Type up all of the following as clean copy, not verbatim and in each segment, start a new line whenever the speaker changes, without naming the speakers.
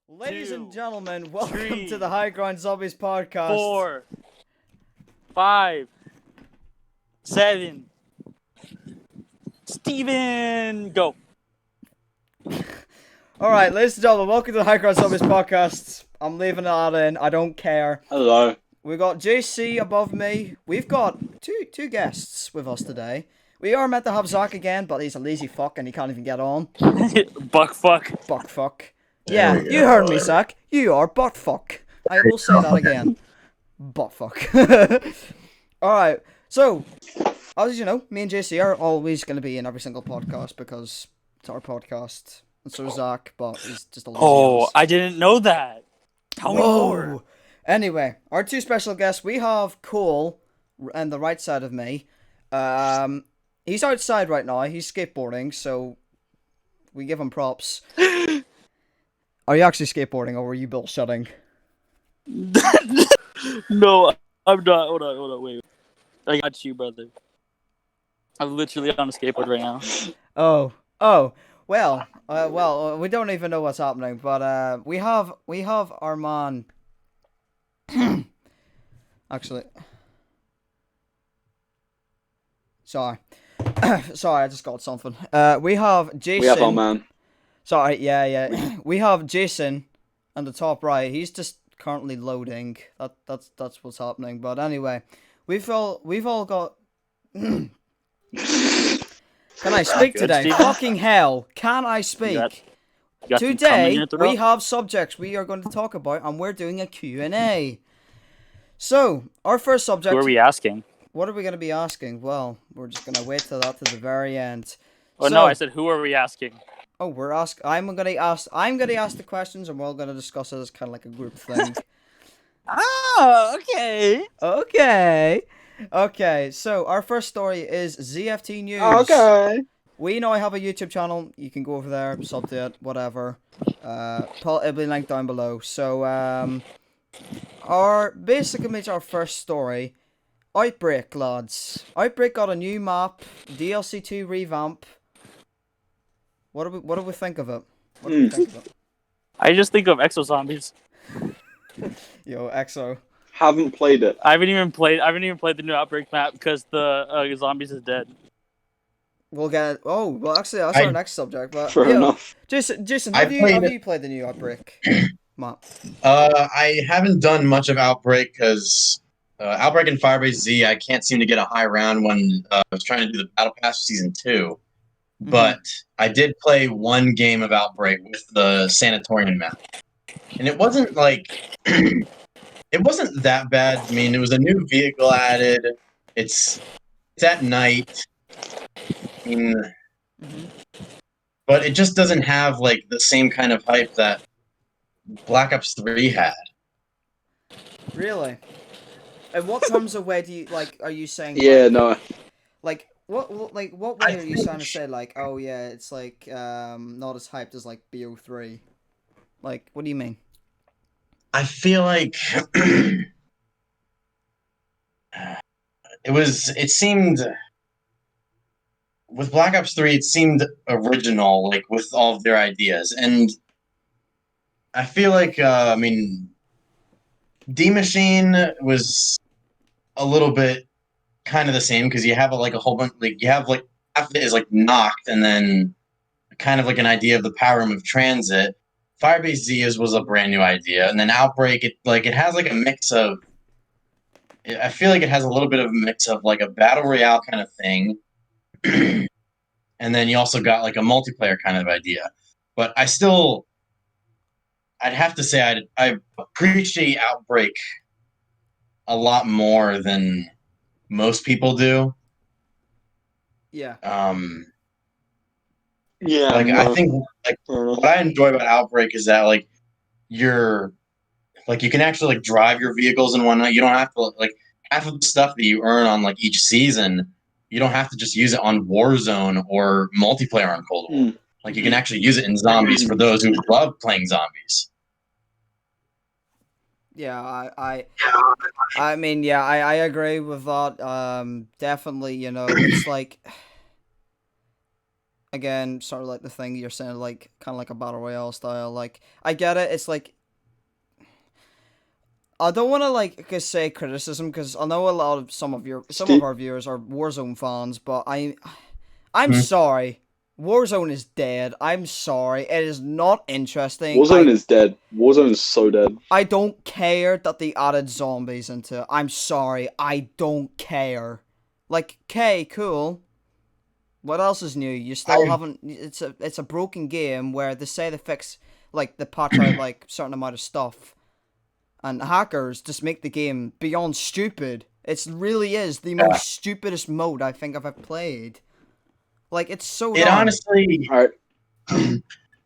Ladies and
Two,
gentlemen, welcome
three,
to the High Ground Zombies podcast.
4, 5, 7. Steven, go.
Alright, ladies and gentlemen, welcome to the High Ground Zombies podcast. I'm leaving that in, I don't care.
Hello.
We've got JC above me. We've got two guests with us today. We are meant to have Zach again, but he's a lazy fuck and he can't even get on.
Buck fuck.
Buck fuck.
There
Yeah,
we go.
you heard me, Zach. You are butt fuck. I will say that again. Butt fuck. Alright, so, as you know, me and JC are always going to be in every single podcast because it's our podcast. And so is Zach, but he's just a lazy
Oh,
ass.
I didn't know that. Tell me more.
Anyway, our two special guests, we have Cole on the right side of me. He's outside right now. He's skateboarding, so we give him props. Are you actually skateboarding, or were you bullshitting?
No, I'm not. Hold on, wait. I got you, brother. I'm literally on a skateboard right now.
Oh. Well, we don't even know what's happening, but we have our man. Actually, sorry, I just got something. We have Jason.
We have our man.
Sorry, yeah. We have Jason on the top right. He's just currently loading. That's what's happening. But anyway, we've all got. Can I speak
Good,
today?
Steven.
Fucking hell! Can I speak?
You got some cum in
Today
your throat?
we have subjects we are going to talk about, and we're doing a Q&A. So our first subject.
Who are we asking?
What are we going to be asking? Well, we're just going to wait till that to the very end.
Oh no, I said who are we asking?
Oh, I'm going to ask the questions, and we're going to discuss it as kind of like a group thing.
Oh, okay.
Okay. So our first story is ZFT News.
Okay.
We now have a YouTube channel. You can go over there, sub to it, whatever. It'll be linked down below. So our first story. Outbreak, lads. Outbreak got a new map, DLC 2 revamp. What do we think of it? What do we think of it?
I just think of exo zombies.
Yo, EXO.
Haven't played it.
I haven't even played the new Outbreak map because the zombies is dead.
We'll get it. Oh, well, actually, that's our next subject. But
Fair enough.
Jason, have you played the new Outbreak map?
I haven't done much of Outbreak because Outbreak and Firebase Z, I can't seem to get a high round when I was trying to do the Battle Pass for Season 2. But I did play one game of Outbreak with the Sanatorium map. And it wasn't like... it wasn't that bad. I mean, it was a new vehicle added. It's at night. I mean... But it just doesn't have, like, the same kind of hype that Black Ops 3 had.
Really? And what terms of way do you, like, are you saying...
Yeah,
like,
no.
Like, what way are you trying to say, like, oh yeah, it's like, not as hyped as, like, BO3? Like, what do you mean?
I feel like it seemed with Black Ops 3, it seemed original, like with all of their ideas. And I feel like, I mean, D Machine was a little bit kind of the same because you have like a whole bunch, like you have like half of it is like knocked, and then kind of like an idea of the power room of transit. Firebase Z was a brand new idea, and then Outbreak, it has like a mix of. I feel like it has a little bit of a mix of like a battle royale kind of thing, and then you also got like a multiplayer kind of idea. But I'd have to say I appreciate Outbreak a lot more than most people do.
Yeah.
Yeah.
Like
no.
I think like what I enjoy about Outbreak is that like you can actually like drive your vehicles and whatnot. You don't have to like half of the stuff that you earn on like each season. You don't have to just use it on Warzone or multiplayer on Cold War. Like you can actually use it in zombies for those who love playing zombies.
Yeah, I mean, yeah, I agree with that. Definitely, you know, it's like again, sort of like the thing you're saying, like kind of like a battle royale style. Like I get it. It's like I don't want to like say criticism because I know a lot of some of our viewers are Warzone fans, but I'm sorry. Warzone is dead. I'm sorry. It is not interesting.
Warzone is dead. Warzone is so dead.
I don't care that they added zombies into it. I'm sorry. I don't care. Like, okay, cool. What else is new? You still haven't. It's a broken game where they say they fix like they patch out like certain amount of stuff, and hackers just make the game beyond stupid. It really is the most stupidest mode I think I've ever played. Like it's so.
It
dumb.
honestly,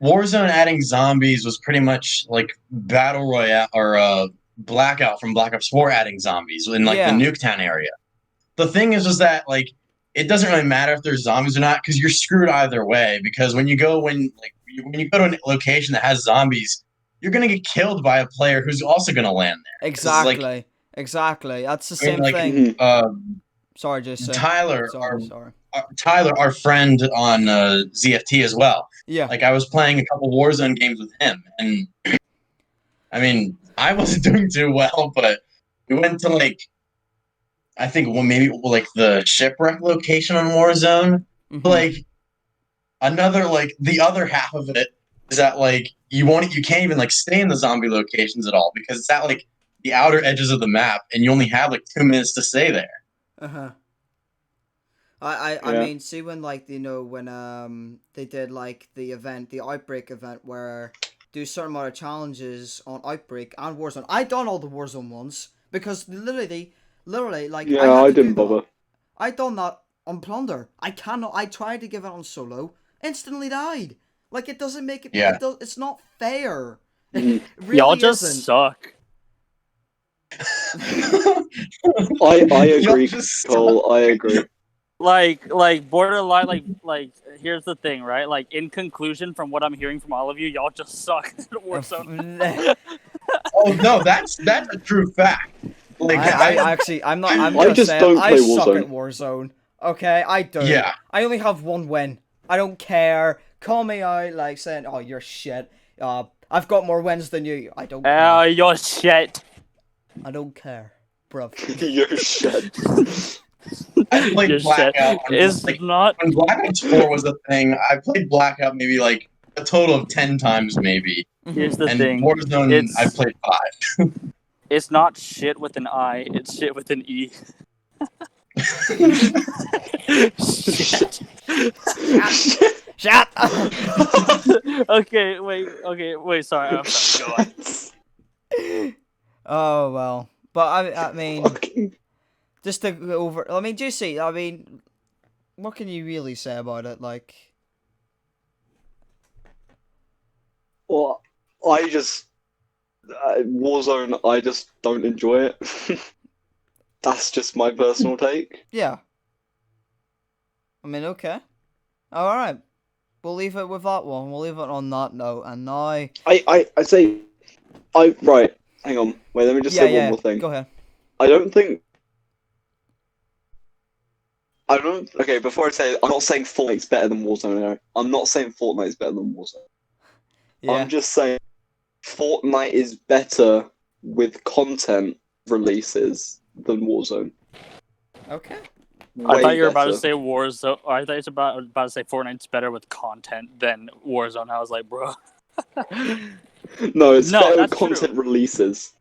Warzone adding zombies was pretty much like Battle Royale or Blackout from Black Ops 4 adding zombies in like the Nuketown area. The thing is that like it doesn't really matter if there's zombies or not because you're screwed either way. Because when you go when you go to a location that has zombies, you're gonna get killed by a player who's also gonna land there.
Exactly.
Like,
Exactly. That's the same
like,
thing. Sorry, Jason.
Tyler,
sorry.
Tyler, our friend on ZFT as well.
Yeah.
Like I was playing a couple Warzone games with him, and I mean, I wasn't doing too well, but we went to like, I think maybe like the shipwreck location on Warzone.
Mm-hmm.
Like another like the other half of it is that like you can't even like stay in the zombie locations at all because it's at like the outer edges of the map, and you only have like 2 minutes to stay there.
Uh-huh. I mean, see when like when they did like the Outbreak event where do a certain amount of challenges on Outbreak and Warzone. I done all the Warzone ones because literally like
I didn't bother.
I done that on Plunder. I tried to give it on solo, instantly died. Like it doesn't make it.
Yeah.
It's not fair.
Mm.
It really
Y'all just
isn't.
suck.
I agree, Cole. I agree.
Like borderline. Like here's the thing, right? Like in conclusion, from what I'm hearing from all of you, y'all just suck at Warzone.
Oh no, that's a true fact. Like
I'm not. I'm
I just
saying,
don't play
I suck
Warzone.
at Warzone. Okay, I do.
Yeah.
I only have one win. I don't care. Call me out like saying, "Oh, you're shit." I've got more wins than you. I don't.
Oh,
care.
you're shit.
I don't care, bruv.
You're shit.
I played
You're
Blackout.
shit. It's
like,
not.
when Black Ops 4 was a thing, I played Blackout maybe like a total of 10 times maybe.
Here's the
And
thing.
Warzone, I played 5.
It's not shit with an I. It's shit with an E. Shit.
Shut up.
Okay, wait. Sorry. I'm sorry. Go on.
Oh well, but I mean,
Fucking-
just to go over. I mean, JC. I mean, what can you really say about it? Like,
Well, Warzone, I just don't enjoy it. That's just my personal take.
yeah. I mean, okay. All right. We'll leave it with that one. We'll leave it on that note. And now,
I say, right. Hang on. Wait, let me just say one more thing.
Go ahead.
Okay, before I say it, I'm not saying Fortnite's better than Warzone. No. I'm not saying Fortnite's better than Warzone.
Yeah.
I'm just saying Fortnite is better with content releases than Warzone.
Okay.
I thought you were about to
better.
say Warzone. Or I thought you were about to say Fortnite's better with content than Warzone. I was like, bro.
No, it's
No,
better with
that's
content
true.
releases.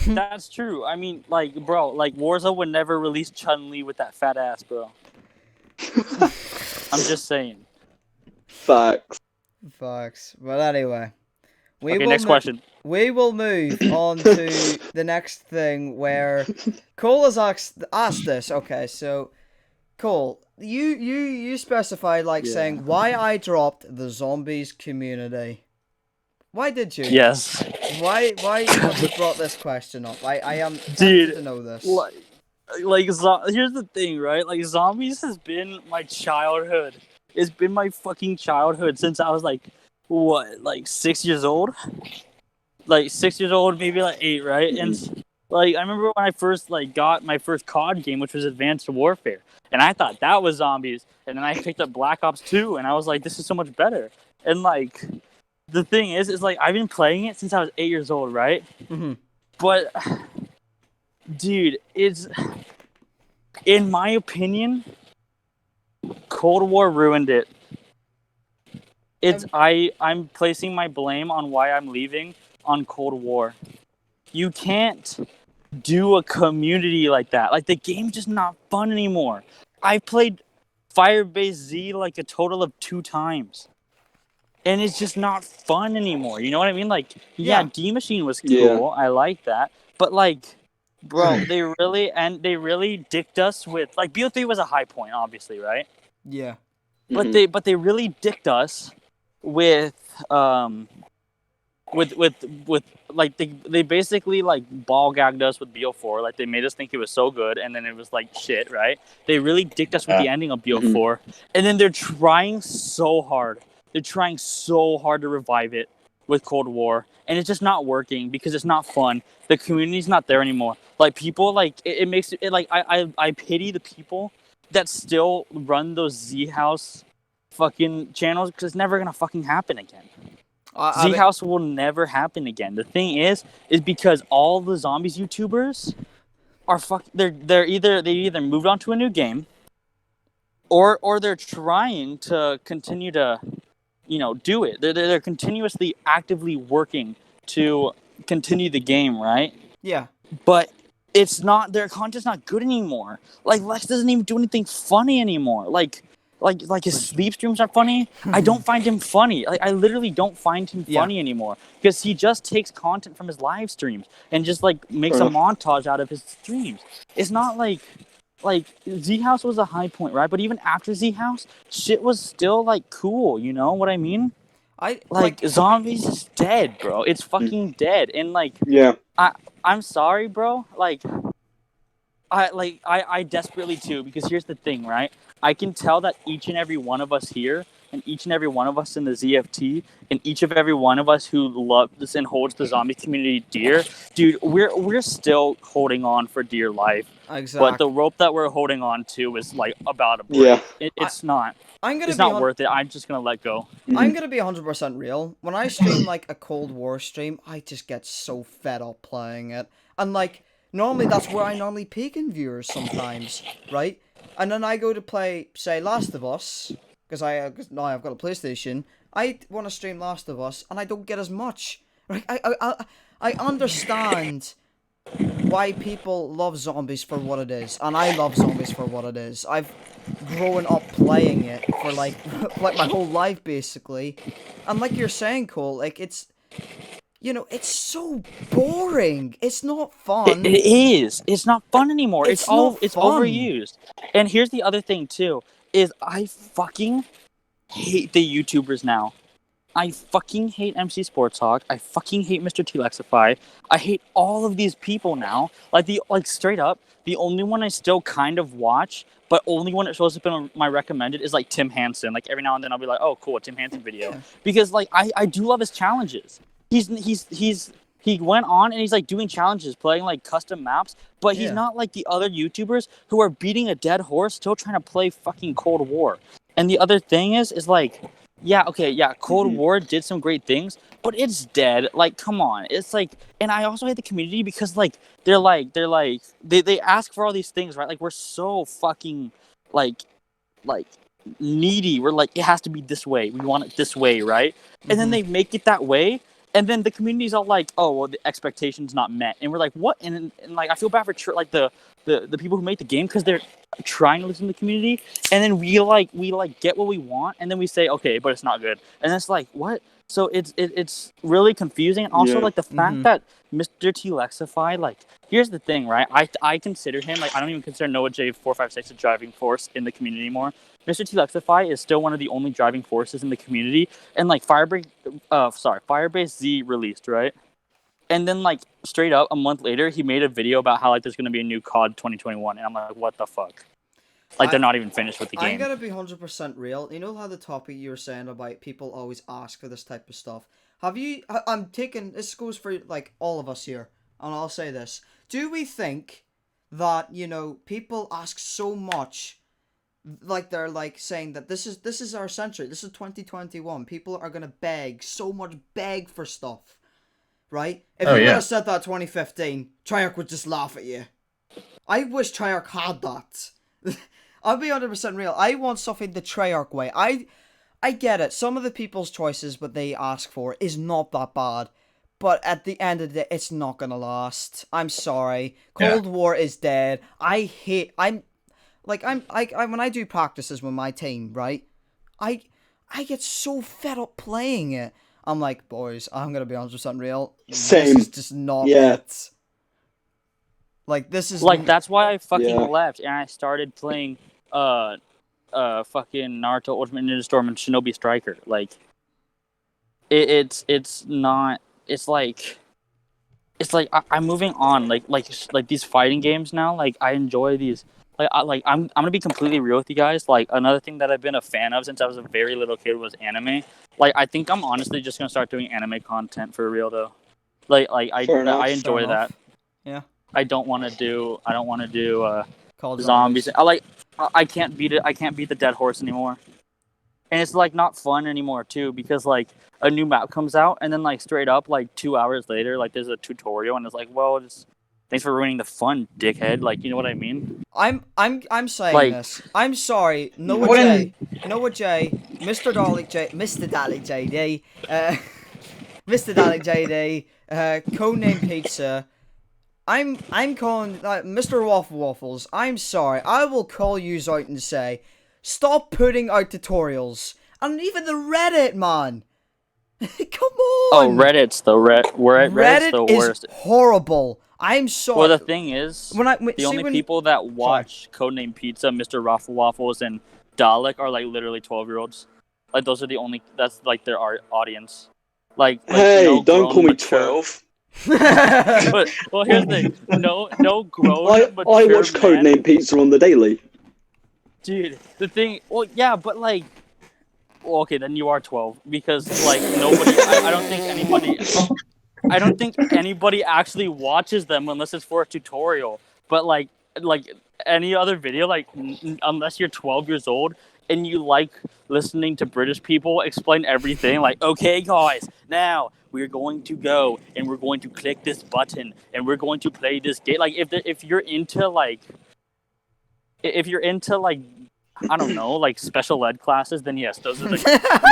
That's true. I mean, like, bro, like Warzone would never release Chun-Li with that fat ass, bro. I'm just saying.
Facts.
Facts. Well, anyway.
Okay, next question.
We will move on to the next thing where Cole has asked this. Okay, so Cole, you specified like saying why I dropped the zombies community. Why did you?
Yes.
Why have you brought this question up? I am tempted
Dude,
to know this.
Here's the thing, right? Like, zombies has been my childhood. It's been my fucking childhood since I was like, what, like 6 years old? Like 6 years old, maybe like 8, right? And Like I remember when I first got my first COD game, which was Advanced Warfare, and I thought that was zombies, and then I picked up Black Ops 2, and I was like, this is so much better. And like, the thing is like I've been playing it since I was 8 years old, right?
Mm-hmm.
But dude, it's in my opinion, Cold War ruined it. I'm placing my blame on why I'm leaving on Cold War. You can't do a community like that. Like the game's just not fun anymore. I played Firebase Z like a total of 2 times. And it's just not fun anymore. You know what I mean? Like, yeah, D Machine was cool.
Yeah.
I like that. But like, bro, they really dicked us with like BO3 was a high point, obviously, right?
Yeah.
But they really dicked us with like they basically like ball gagged us with BO4. Like they made us think it was so good, and then it was like shit, right? They really dicked us with the ending of BO4, and then they're trying so hard. They're trying so hard to revive it with Cold War, and it's just not working because it's not fun. The community's not there anymore. Like people like it makes it like I pity the people that still run those Z House fucking channels because it's never gonna fucking happen again. Z House will never happen again. The thing is because all the zombies YouTubers are they either moved on to a new game, or they're trying to continue to, do it. They're continuously actively working to continue the game, right?
Yeah.
But it's not, their content's not good anymore. Like Lex doesn't even do anything funny anymore. Like his sleep streams are funny. I don't find him funny. Like I literally don't find him funny anymore because he just takes content from his live streams and just like makes a montage out of his streams. It's not like Z House was a high point, right? But even after Z House, shit was still like cool. You know what I mean? Zombies is dead, bro. It's fucking dead. And like, I'm sorry, bro. I desperately too, because here's the thing, right? I can tell that each and every one of us here, and each and every one of us in the ZFT, and each of every one of us who loves and holds the zombie community dear, dude, we're still holding on for dear life.
Exactly.
But the rope that we're holding on to is like about to break. It's not worth it. I'm just gonna let go.
I'm gonna be 100% real. When I stream like a Cold War stream, I just get so fed up playing it, and like normally that's where I normally peak in viewers sometimes, right? And then I go to play, say, Last of Us, because now I've got a PlayStation. I want to stream Last of Us, and I don't get as much. Right? I understand why people love zombies for what it is, and I love zombies for what it is. I've grown up playing it for like my whole life, basically. And like you're saying, Cole, like it's so boring. It's not fun.
It is. It's not fun anymore. It's
fun.
overused. And here's the other thing too, is I fucking hate the YouTubers now. I fucking hate MC Sports Talk. I fucking hate Mr. T-Lexify. I hate all of these people now. Like straight up, the only one I still kind of watch, but only one that shows up in my recommended is like Tim Hansen. Like every now and then I'll be like, oh cool, a Tim Hansen video. Yeah. Because like I do love his challenges. He went on and he's like doing challenges, playing like custom maps, but he's not like the other YouTubers who are beating a dead horse, still trying to play fucking Cold War. And the other thing is like, Cold War did some great things, but it's dead. Like, come on. It's like, and I also hate the community because like they ask for all these things, right? Like we're so fucking like needy. We're like, it has to be this way. We want it this way, right? And then they make it that way. And then the community's all like, oh, well, the expectation's not met. And we're like, what? And like, I feel bad for the people who make the game because they're trying to listen to the community. And then we get what we want. And then we say, okay, but it's not good. And it's like, what? So it's really confusing. And also like the fact that Mr. T-Lexify, like, here's the thing, right? I consider him, like, I don't even consider Noah J456 a driving force in the community anymore. Mr. T-Lexify is still one of the only driving forces in the community. And like Firebase Z released, right? And then like straight up a month later, he made a video about how like there's gonna be a new COD 2021, and I'm like, what the fuck? Like they're not even finished with the game.
I'm gonna be 100% real. You know how the topic you were saying about people always ask for this type of stuff. Have you? I'm taking this goes for like all of us here, and I'll say this: do we think that, you know, people ask so much, like they're like saying that this is our century, this is 2021, people are gonna beg for stuff, right? If you would have said that 2015, Treyarch would just laugh at you. I wish Treyarch had that. I'll be 100% real. I want something the Treyarch way. I get it. Some of the people's choices, what they ask for, is not that bad. But at the end of the day, it's not gonna last. I'm sorry. Cold War is dead. When I do practices with my team, right? I get so fed up playing it. I'm like, boys, I'm gonna be 100% real.
Same.
This is just not it. Like, this is...
Like, that's why I fucking
Yeah.
left, and I started playing, fucking Naruto Ultimate Ninja Storm and Shinobi Striker. Like, it's not... It's like I'm moving on. Like these fighting games now. Like, I enjoy these. I'm gonna be completely real with you guys. Like, another thing that I've been a fan of since I was a very little kid was anime. Like, I think I'm honestly just gonna start doing anime content for real though. I enjoy that.
Yeah.
I don't want to do
Called
zombies. I can't beat it. I can't beat the dead horse anymore. And it's like not fun anymore too, because like a new map comes out and then like straight up like 2 hours later, like there's a tutorial and it's like, well, thanks for ruining the fun, dickhead. Like, you know what I mean?
I'm saying
Like-
this. I'm sorry, Noah J, Mr. Dalek JD, Mr. Dalek JD, codename Pizza. I'm calling Mr. Waffles. I'm sorry. I will call you out and say, stop putting out tutorials. And even the Reddit, man. Come on.
Oh, Reddit's the Reddit's the worst.
Is horrible. I'm sorry.
Well, the thing is,
the
only people that watch Codename Pizza, Mr. Waffles, and Dalek are like literally 12-year-olds. Like, those are the only. That's like their audience. Like
Hey,
no
don't call me
mature-
12.
Well, here's the thing. No grown.
I
mature
watch
man.
Codename Pizza on the daily.
Dude, the thing. Well, yeah, but like. Well, okay, then you are 12 because like nobody. I don't think anybody. I don't think anybody actually watches them unless it's for a tutorial. But like any other video, like unless you're 12 years old and you like listening to British people explain everything, like, okay, guys, now we're going to go and we're going to click this button and we're going to play this game. Like, if you're into like I don't know, like special ed classes, then yes, those are the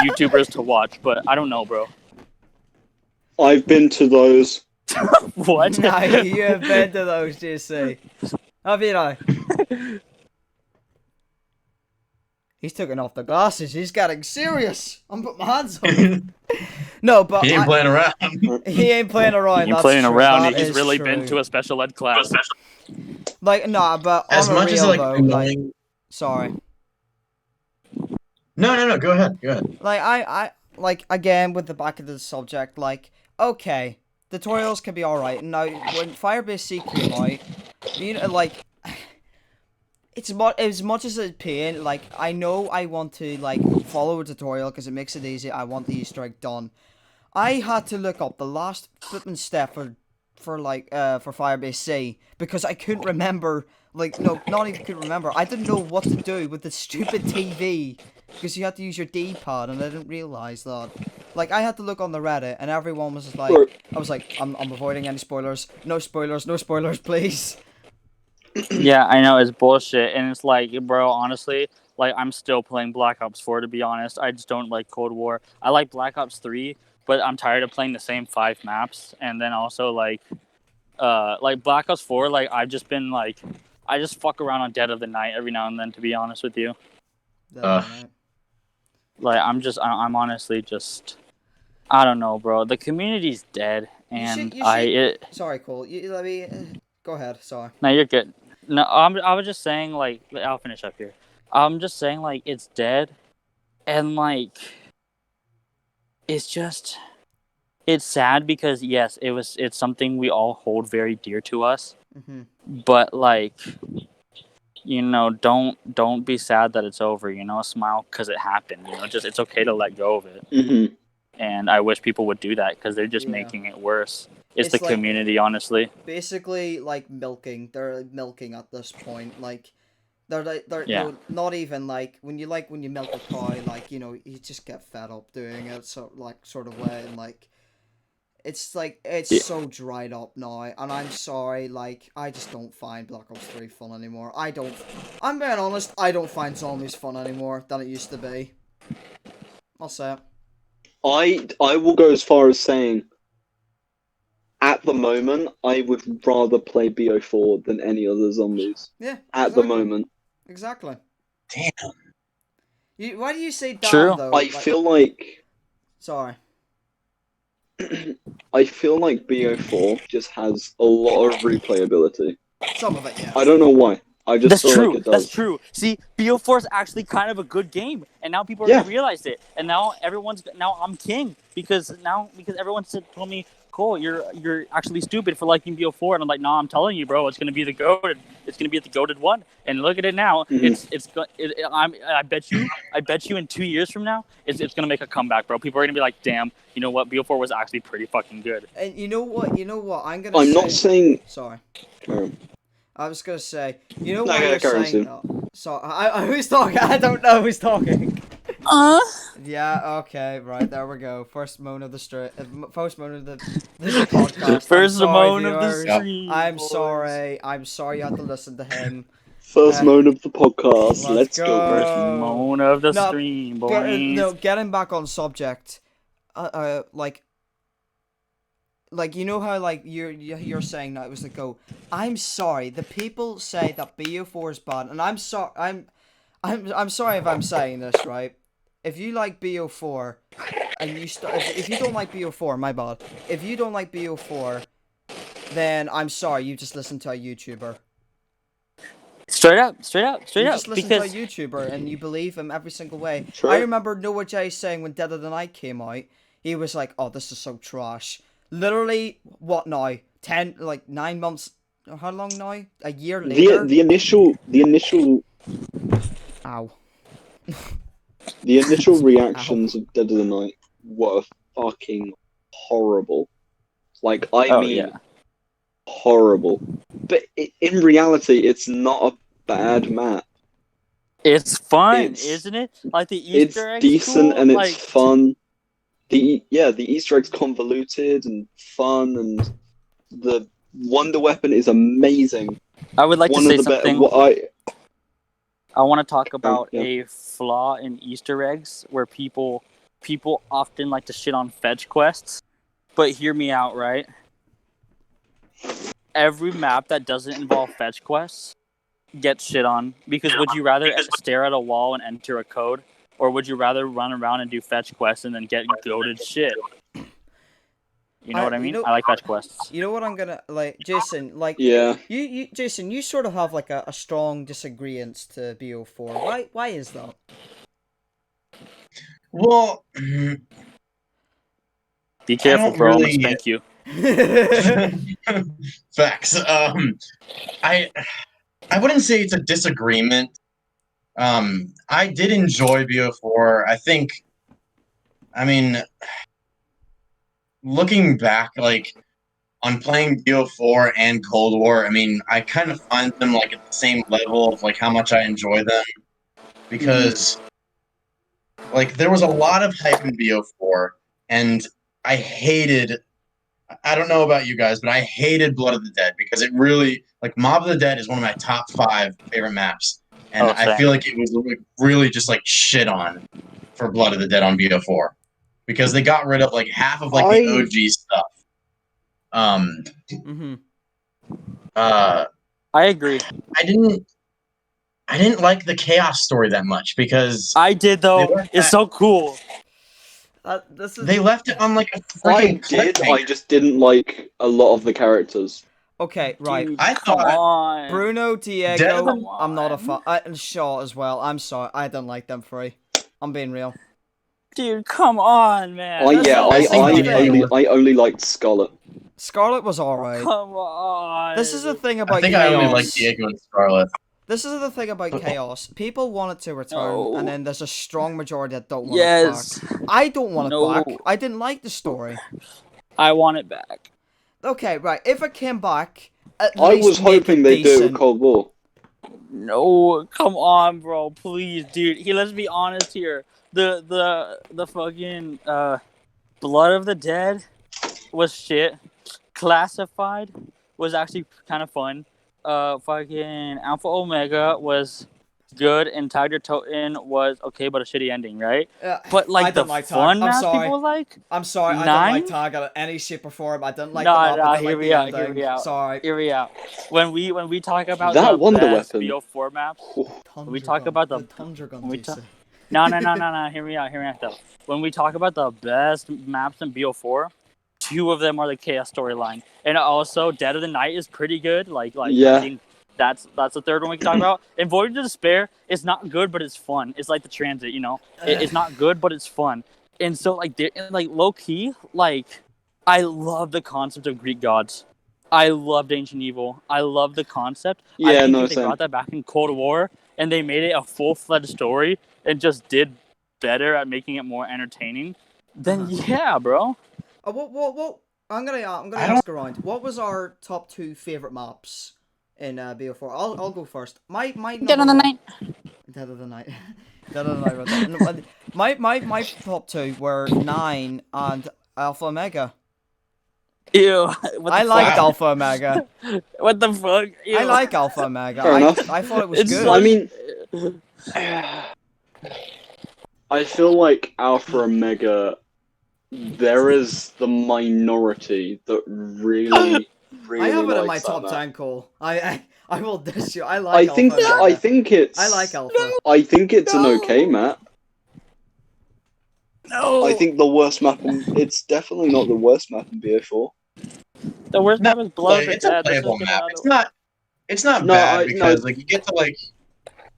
YouTubers to watch. But I don't know, bro.
I've been to those.
What?
No, you have been to those, JC. Have you know? He's taking off the glasses. He's getting serious. I'm putting my hands on him. No, but
He ain't playing around.
He ain't playing around.
You're
That's
playing
true.
around.
That
He's
is
really
true.
been to a special ed class.
Like, nah, but
As
on a
much
real
as like
though,
annoying.
sorry.
No. Go ahead.
Like, I like, again, with the back of the subject, like, okay, tutorials can be alright. Now, when Firebase C came out, you know, like, as much as it's pain, like, I know I want to, like, follow a tutorial because it makes it easy. I want the Easter egg done. I had to look up the last flipping step for Firebase C because I couldn't remember, like, no, not even couldn't remember. I didn't know what to do with the stupid TV because you had to use your D-pad and I didn't realize that. Like, I had to look on the Reddit and everyone was just like, I was like, I'm avoiding any spoilers. No spoilers, please.
Yeah, I know, it's bullshit, and it's like, bro, honestly, like, I'm still playing Black Ops 4, to be honest. I just don't like Cold War. I like Black Ops 3, but I'm tired of playing the same 5 maps, and then also, like Black Ops 4, like, I've just been, like, I just fuck around on Dead of the Night every now and then, to be honest with you. Like, I'm honestly just, I don't know, bro. The community's dead, and
Sorry, Cole. Let me... go ahead, sorry.
No, you're good. No, I was just saying, like, I'll finish up here. I'm just saying, like, it's dead, and, like, it's just, it's sad because, yes, it's something we all hold very dear to us, but, like, you know, don't be sad that it's over, you know, smile because it happened, you know, just, it's okay to let go of it, and I wish people would do that because they're just making it worse. It's the
like,
community, honestly.
basically like milking. They're milking at this point. Like they're
Yeah.
no, not even like when you milk a cow, like, you know, you just get fed up doing it, so like sort of way, and like it's like it's
Yeah.
so dried up now, and I'm sorry, like I just don't find Black Ops 3 fun anymore. I'm being honest, I don't find zombies fun anymore than it used to be. I'll say it.
I will go as far as saying, at the moment, I would rather play BO4 than any other zombies.
Yeah.
At the
Exactly.
moment.
Exactly.
Damn.
Why do you say
True.
damn though?
I feel like
Sorry.
I feel like BO4 just has a lot of replayability.
Some of it, yes.
I don't know why. I just
That's
feel
true.
like it
That's
does.
true. See, BO4 is actually kind of a good game, and now people are
Yeah.
gonna realize it. And now I'm king because everyone told me, Cole, you're actually stupid for liking BO4, and I'm like, nah, I'm telling you, bro, it's gonna be the goated. It's gonna be the goated one. And look at it now. I bet you in 2 years from now, it's gonna make a comeback, bro. People are gonna be like, damn, you know what? BO4 was actually pretty fucking good.
And you know what? I'm
I'm not saying.
Sorry.
Um,
I was gonna say, you know
No,
what
yeah,
you're
carry on,
saying.
Stu.
So who's talking? I don't know who's talking. Yeah. Okay. Right. There we go. First moan of the street. First moan of the podcast.
First
I'm sorry,
moan of the
viewers.
stream.
I'm
boys.
sorry. I'm sorry you had to listen to him.
First moan of the podcast.
Let's
Let's go.
First
go.
moan of the
No,
stream, boys.
No, getting back on subject. Like you know how like you're saying that it was the go. I'm sorry. The people say that BO4 is bad, and I'm sorry. I'm sorry if I'm saying this right. If you like BO4, and if you don't like BO4, my bad. If you don't like BO4, then I'm sorry. You just listen to a YouTuber.
Straight up.
You just listen to a
Because
YouTuber and you believe him every single way.
True.
I remember Noah J saying when Dead of the Night came out, he was like, "Oh, this is so trash." Literally, what now? 9 months. How long now? A year later.
The initial
Ow.
the initial reactions of Dead of the Night were fucking horrible. Like I mean,
yeah.
horrible. But in reality, it's not a bad map.
It's fun,
It's-
isn't it? Like the
It's
Easter eggs.
decent
cool?
and it's
like,
fun. The Easter egg's convoluted and fun, and the wonder weapon is amazing.
I would like
One
to say
of the
something. I want to talk about
yeah.
a flaw in Easter eggs where people often like to shit on fetch quests. But hear me out, right? Every map that doesn't involve fetch quests gets shit on, because would you rather stare at a wall and enter a code, or would you rather run around and do fetch quests and then get goated shit? You know what I mean? I like fetch quests.
You know what I'm gonna like, Jason? Like,
Yeah.
Jason, you sort of have like a strong disagreement to BO4. Why is that?
Well,
Be careful,
don't
bro. I'm
really-
gonna spank you.
facts. I wouldn't say it's a disagreement. I did enjoy BO4. I mean, looking back, like on playing BO4 and Cold War, I mean, I kind of find them like at the same level of like how much I enjoy them, because like there was a lot of hype in BO4, and I hated. I don't know about you guys, but I hated Blood of the Dead because it really, like, Mob of the Dead is one of my top 5 favorite maps, and I
same.
feel like it was like, really just like shit on for Blood of the Dead on BO4 because they got rid of like half of like the OG stuff.
Mm-hmm.
I agree.
I didn't like the Chaos story that much because
I did though. It's so cool.
they left it on like a
I
freaking
did.
cliffhanger.
I just didn't like a lot of the characters.
Okay, right.
Dude,
I
come
thought-
on.
Bruno, Diego,
Dead-
Come
I'm not a
on.
fan. And Shaw as well. I'm sorry, I don't like them three. I'm being real.
Dude, come on, man.
I
That's
only liked Scarlet.
Scarlet was alright.
Come on.
This is the thing
I
about
think
Chaos.
I only like Diego and Scarlet.
This is the thing about Chaos. People want it to return,
No.
and then there's a strong majority that don't want
Yes.
it back. I don't want
No.
it back. I didn't like the story.
I want it back.
okay, right. If it came back, at
I
least
was
make
hoping
it
they'd do it
decent.
with Cold War.
No, come on, bro, please, dude. Let's be honest here. The fucking Blood of the Dead was shit. Classified was actually kind of fun. Fucking Alpha Omega was good, and Tiger Toten was okay, but a shitty ending, right? But
I
like the
don't like
fun
Tag. I'm
maps
sorry.
people like
I'm sorry. I don't like
Nine.
Tag in any shape or form. I don't like the map. I
Nah,
don't
hear
like
me
the
out,
ending.
hear me out.
Sorry.
Hear me out. When we talk about
That
the
Wonder
best
Weapon.
BO4 maps, when we
Tundra
talk
gun.
about
The
the
Tundra gun,
when we
DC.
no, hear me out though. When we talk about the best maps in BO4, two of them are the Chaos storyline, and also Dead of the Night is pretty good. Like I
Yeah.
think that's the third one we can talk about. And Voyage of Despair is not good, but it's fun. It's like the Transit, you know. It's not good, but it's fun. And so like low key, like I love the concept of Greek gods. I loved Ancient Evil. I love the concept. I
Yeah,
think
no,
if they
same.
brought that back in Cold War and they made it a full-fledged story and just did better at making it more entertaining, then yeah, bro.
What? I'm gonna
I
ask around. What was our top 2 favorite maps in BO4? I'll go first. My
Dead
number
on the
one.
Night.
Dead of the Night. Dead of the Night. Right there. My top 2 were 9 and Alpha Omega.
Ew. What the
I liked
fuck?
Alpha Omega.
What the fuck? Ew.
I like Alpha Omega.
Fair enough.
I thought it was
It's
good.
so-
I mean, I feel like Alpha Omega, there is the minority that really, really
I have it in
likes
my
that
top
map.
10 call. I will diss you. I like
I think
Alpha Omega.
I
I like Alpha.
I think it's an okay map.
No.
I think the worst map it's definitely not the worst map in BO4.
the worst map is Blood of the
It's a
Dead. Let's
playable
just get
map.
another-
It's not
No,
bad
I-
because
no.
like you get to like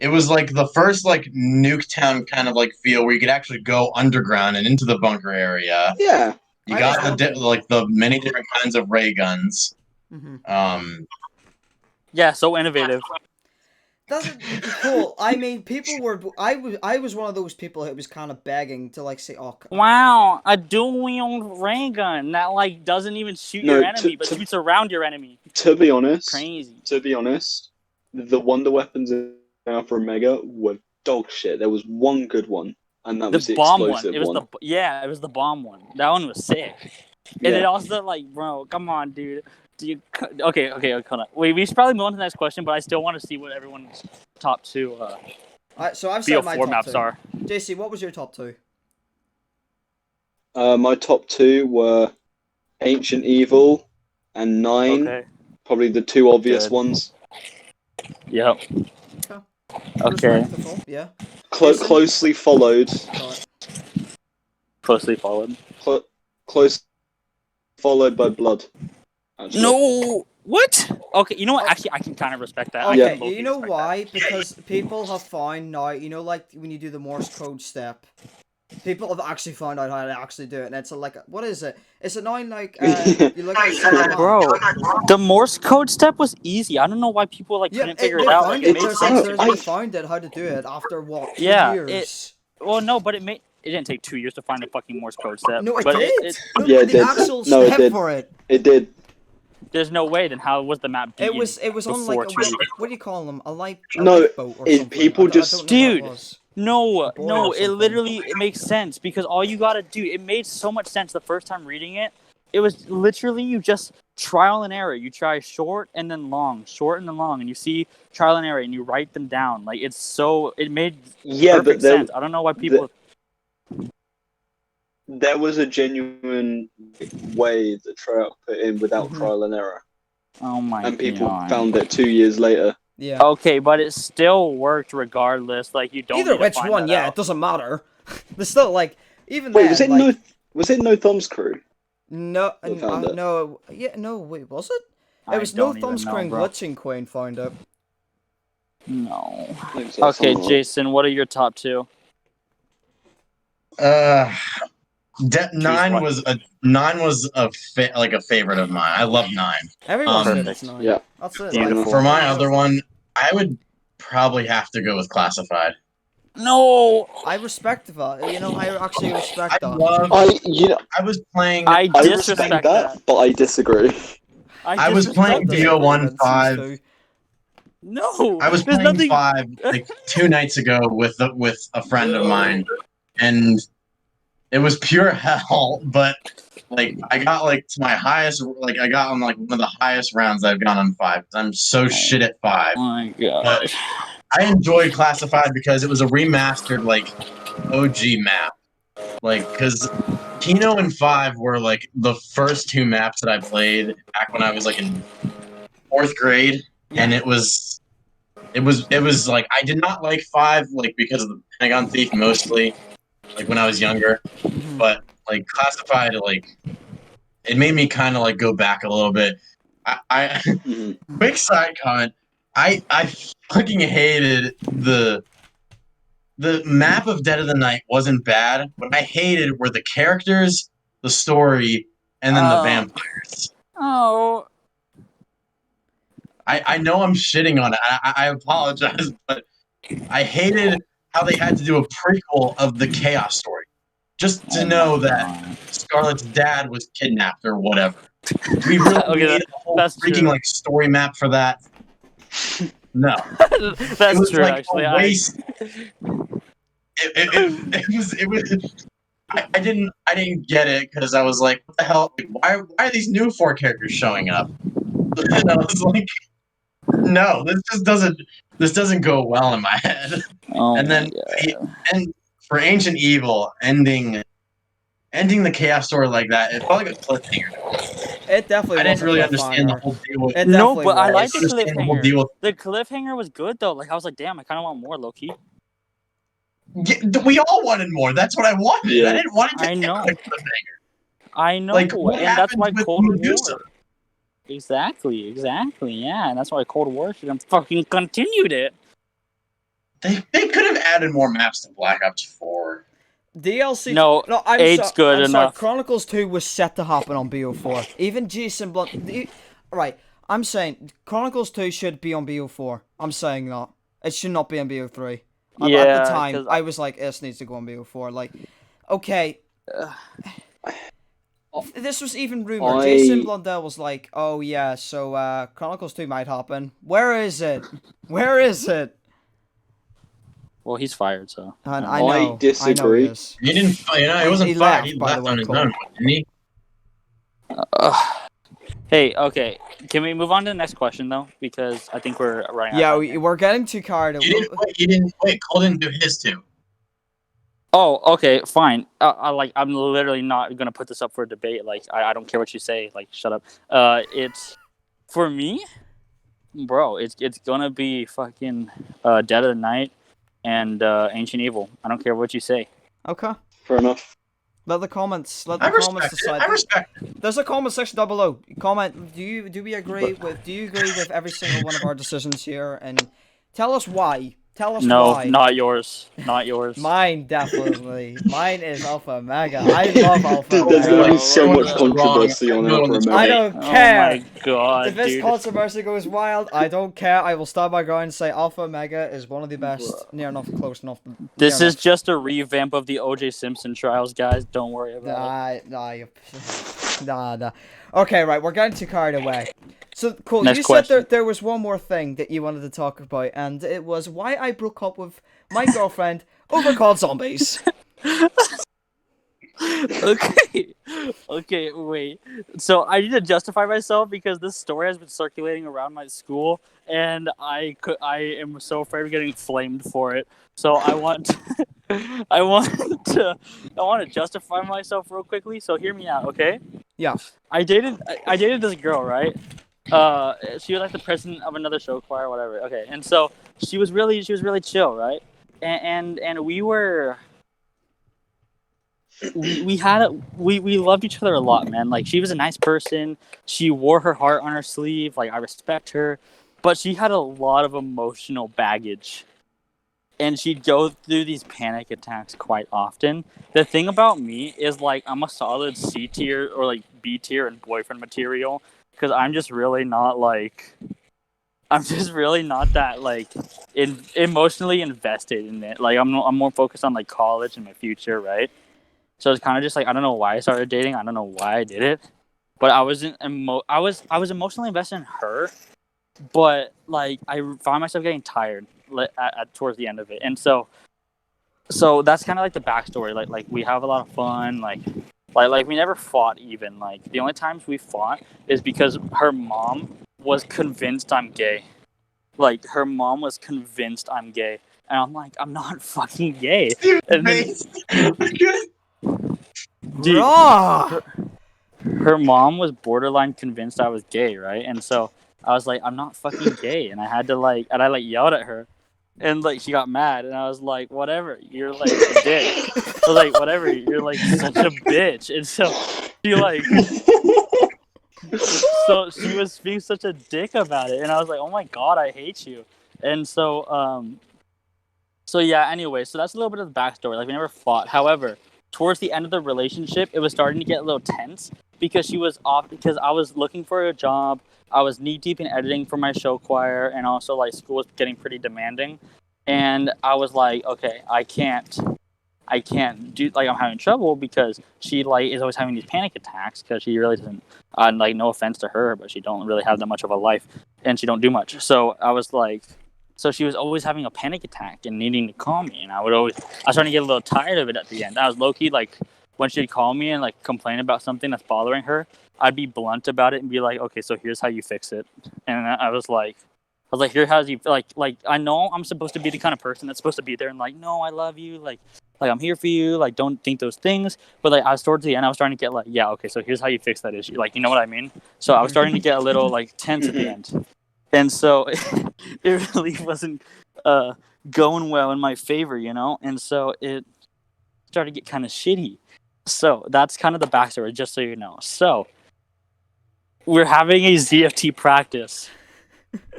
it was like the first like Nuketown kind of like feel where you could actually go underground and into the bunker area.
Yeah.
You
I
got
was
the
hoping-
like the many different kinds of ray guns.
Mhm.
Yeah, so innovative.
That's cool. I mean, people were. I was one of those people who was kind of begging to like say, "Oh,
Wow, a dual-wield ray gun that like doesn't even shoot
No,
your
to-
enemy, but
to-
shoots around your enemy.
To be honest,
Crazy.
the wonder weapons in Alpha Omega were dog shit. There was one good one, and that was
The
the
bomb one.
explosive
It was
one.
it was the bomb one. That one was sick.
Yeah.
And it also like, bro, come on, dude. Okay, hold on. Wait, we should probably move on to the next question, but I still want to see what everyone's top 2
so I've said my
BO4
top
maps
2.
are.
JC, what was your top 2?
My top 2 were Ancient Evil and 9.
Okay.
Probably the 2 obvious
Good.
ones.
Yep. Okay.
Respectable, yeah. Jason?
Closely followed.
Alright.
Closely followed.
Close followed by Blood. Actually.
No. What? Okay, you know what? Actually, I can kind of respect that. I
Okay,
can totally
you know
respect
why? Because people have found now, you know, like when you do the Morse code step, people have actually found out how to actually do it, and it's like, what is it? It's annoying, like, you look at
that. Bro, the Morse code step was easy. I don't know why people like
yeah,
couldn't figure
they
it out.
found
Like,
it.
it made
It's-
sense.
They found it how to do it after what? 2
Yeah,
years.
Well, no, but it didn't take 2 years to find a fucking Morse code step.
No, it
but
did. No,
Yeah, it
the
did.
actual
No, it
step
did.
for it.
It did.
There's no way. Then how was the map?
It was on like
before 2 years?
what do you call them? A lifeboat or
it-
something.
people
I don't
just-
know what
Dude.
it was.
No,
Boy
no,
or
it
something.
literally it makes sense because all you gotta do, it made so much sense the first time reading it. It was literally you just trial and error. You try short and then long, and you see trial and error and you write them down. Like it made
Yeah, but
perfect sense. I don't know why people.
there was a genuine way that Treyarch put in without
Mhm.
trial and error,
Oh my
and people
god.
found it 2 years later.
Yeah.
Okay, but it still worked regardless. Like you don't.
Either
need to
which
find
one,
that
yeah,
out.
it doesn't matter. There's still like even
Wait,
then,
was it No Thumbs Crew?
no,
Who found it?
no, yeah, no, wait, was it?
I
It was no
don't even
thumbs
know,
screen
bro.
glitching Queen found it.
No.
I think so,
Okay,
something like
Jason, what are your top 2?
Nine
one.
was a favorite of mine. I love 9.
Everyone's
Um,
favorite's 9.
yeah.
That's it.
Beautiful.
Like,
For my other one, I would probably have to go with Classified.
No,
I respect that. You know, I actually respect
I
that.
love.
I
I was playing.
I
I
disrespect
respect that, but I disagree.
I was playing
disrespected.
BO15.
No,
I was
there's
playing
nothing.
5 like 2 nights ago with a friend of mine, and it was pure hell. But like I got like to my highest, like I got on like one of the highest rounds I've gone on 5. 'Cause I'm so shit at 5.
Oh my god.
But I enjoyed Classified because it was a remastered like OG map. Like, because Kino and 5 were like the first 2 maps that I played back when I was like in 4th grade, and it was like I did not like 5 like because of the Pentagon Thief mostly, like when I was younger, but like Classified like it made me kind of like go back a little bit. I quick side comment. I fucking hated the map of Dead of the Night wasn't bad. What I hated were the characters, the story, and then the vampires.
Oh.
I know I'm shitting on it. I apologize, but I hated how they had to do a prequel of the Chaos story. Just to know that Scarlett's dad was kidnapped or whatever. Do we really
Okay,
need a whole
that's
freaking
true.
like story map for that? No.
That's
It was
true,
like
actually.
a waste. It was I didn't get it because I was like, what the hell? Like, why are these new 4 characters showing up? And I was like, no, this doesn't go well in my head.
Oh
And then and for Ancient Evil ending the Chaos story like that, it felt like a cliffhanger.
It definitely
I
was
didn't
a
really understand the
cliffhanger.
whole deal with
It
no,
definitely
but I
was.
like the
understand the whole
cliffhanger.
deal with
The cliffhanger was good though. Like I was like, damn, I kind of want more, low key.
we all wanted more. That's what I wanted.
Yeah.
I didn't want it to
I
end
know.
on a cliffhanger.
I know,
Like, what
and that's
happened
why
with
Cold
Medusa?
War. Exactly, yeah, and that's why Cold War should have fucking continued it.
They could have added more maps to Black Ops 4.
DLC.
No,
I'm
8's good
I'm sorry.
enough.
Chronicles 2 was set to happen on BO4. Even Jason Blunt. Right. I'm saying Chronicles 2 should be on BO4. I'm saying that. It should not be on BO3. At the time,
'cause
I was like, this needs to go on BO4. Like, okay. This was even rumored. Jason Blundell was like, oh yeah, so Chronicles 2 might happen. Where is it? Where is it?
Well, he's fired, so.
And
I
I know
disagree.
he is.
He didn't. It wasn't
He
fired.
left,
He
by
left
the way,
on his
Cole.
own, didn't he?
Hey, okay. Can we move on to the next question though? Because I think we're running out
Yeah,
of time here.
we're getting too carried away.
You didn't wait. Cole didn't do his too.
Oh, okay, fine. I'm literally not gonna put this up for a debate. Like, I don't care what you say. Like, shut up. It's for me, bro. It's gonna be fucking Dead of the Night and Ancient Evil. I don't care what you say.
Okay.
Fair enough.
Let the comments
I respect it.
decide.
I respect it.
There's a comment section down below. Comment. Do we agree with? Do you agree with every single one of our decisions here? And tell us why. Tell us
No,
why.
not yours. Not yours.
Mine definitely. Mine is Alpha Omega. I love Alpha
Dude, there's
Omega.
gonna be so much
Oh,
controversy on
wrong.
Alpha Omega.
I don't
Oh
care.
my god,
If this
dude.
controversy goes wild, I don't care. I will stand my ground and say Alpha Omega is one of the best. Near enough, close enough.
This
near
is just a revamp of the O.J. Simpson trials, guys. Don't worry about it.
Nah. Okay, right. We're getting too carried away. So, cool.
Next
You
question.
said there was one more thing that you wanted to talk about, and it was why I broke up with my girlfriend over COD Zombies.
Okay, wait. So I need to justify myself because this story has been circulating around my school, and I am so afraid of getting flamed for it. So I want to justify myself real quickly. So hear me out, okay?
Yeah.
I dated this girl, right? She was like the president of another show choir, whatever. Okay, and so she was really chill, right? And we were. We loved each other a lot, man. Like, she was a nice person. She wore her heart on her sleeve. Like, I respect her, but she had a lot of emotional baggage, and she'd go through these panic attacks quite often. The thing about me is, like, I'm a solid C tier or like B tier in boyfriend material because I'm just really not that like emotionally invested in it. Like, I'm more focused on like college and my future, right? So it's kind of just like, I don't know why I started dating. I don't know why I did it. but I wasn't I was emotionally invested in her, but like I found myself getting tired towards the end of it, and so that's kind of like the backstory. Like we have a lot of fun. Like we never fought even. Like the only times we fought is because her mom was convinced I'm gay. Like her mom was convinced I'm gay, and I'm like, I'm not fucking gay. And then, dude,
Raw.
her mom was borderline convinced I was gay, right? And so I was like, I'm not fucking gay, and I yelled at her, and like she got mad, and I was like, whatever, you're like a dick. I was like, whatever, you're like such a bitch, and so she like, so she was being such a dick about it, and I was like, oh my god, I hate you, and so yeah. Anyway, so that's a little bit of the backstory. Like we never fought. However, towards the end of the relationship, it was starting to get a little tense because she was off because I was looking for a job. I was knee deep in editing for my show choir, and also like school was getting pretty demanding. And I was like, okay, I can't do like I'm having trouble because she like is always having these panic attacks because she really doesn't. Like no offense to her, but she don't really have that much of a life, and she don't do much. So I was like. So she was always having a panic attack and needing to call me, and I was starting to get a little tired of it at the end. I was low key like when she'd call me and like complain about something that's bothering her, I'd be blunt about it and be like, okay, so here's how you fix it. And I was like, here, how do you like? I know I'm supposed to be the kind of person that's supposed to be there and like, no, I love you, like I'm here for you, like don't think those things. But like I was towards the end, I was starting to get like, yeah, okay, so here's how you fix that issue, like you know what I mean? So I was starting to get a little like tense at the end. And so it really wasn't going well in my favor, you know? And so it started to get kind of shitty. So that's kind of the backstory, just so you know. So we're having a ZFT practice,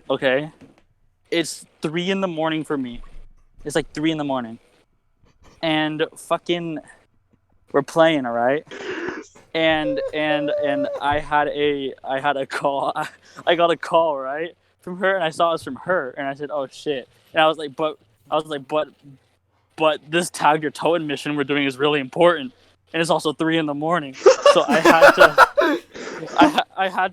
okay? It's 3 a.m. for me. It's like 3 a.m. And fucking we're playing, all right? And I had a call. I got a call, right? From her, and I saw it was from her, and I said, "Oh shit!" And I was like, but this tag your towing mission we're doing is really important, and it's also 3 a.m. So I had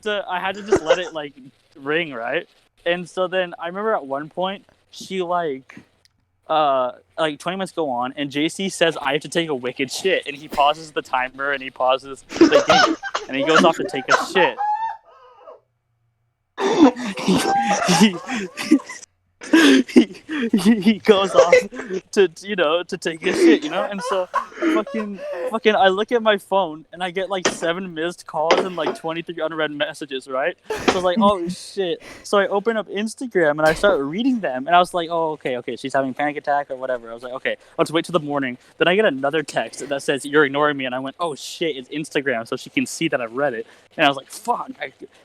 to, I had to just let it like ring, right? And so then I remember at one point she like 20 minutes go on, and JC says I have to take a wicked shit, and he pauses the timer and he pauses the game, and he goes off to take a shit. He goes off to take a shit, and so fucking I look at my phone and I get like 7 missed calls and like 23 unread messages, right? So I was like, oh shit. So I open up Instagram and I start reading them, and I was like, oh okay, she's having a panic attack or whatever. I was like, okay, I'll just wait till the morning. Then I get another text that says you're ignoring me, and I went, oh shit, it's Instagram, so she can see that I've read it. And I was like, fuck.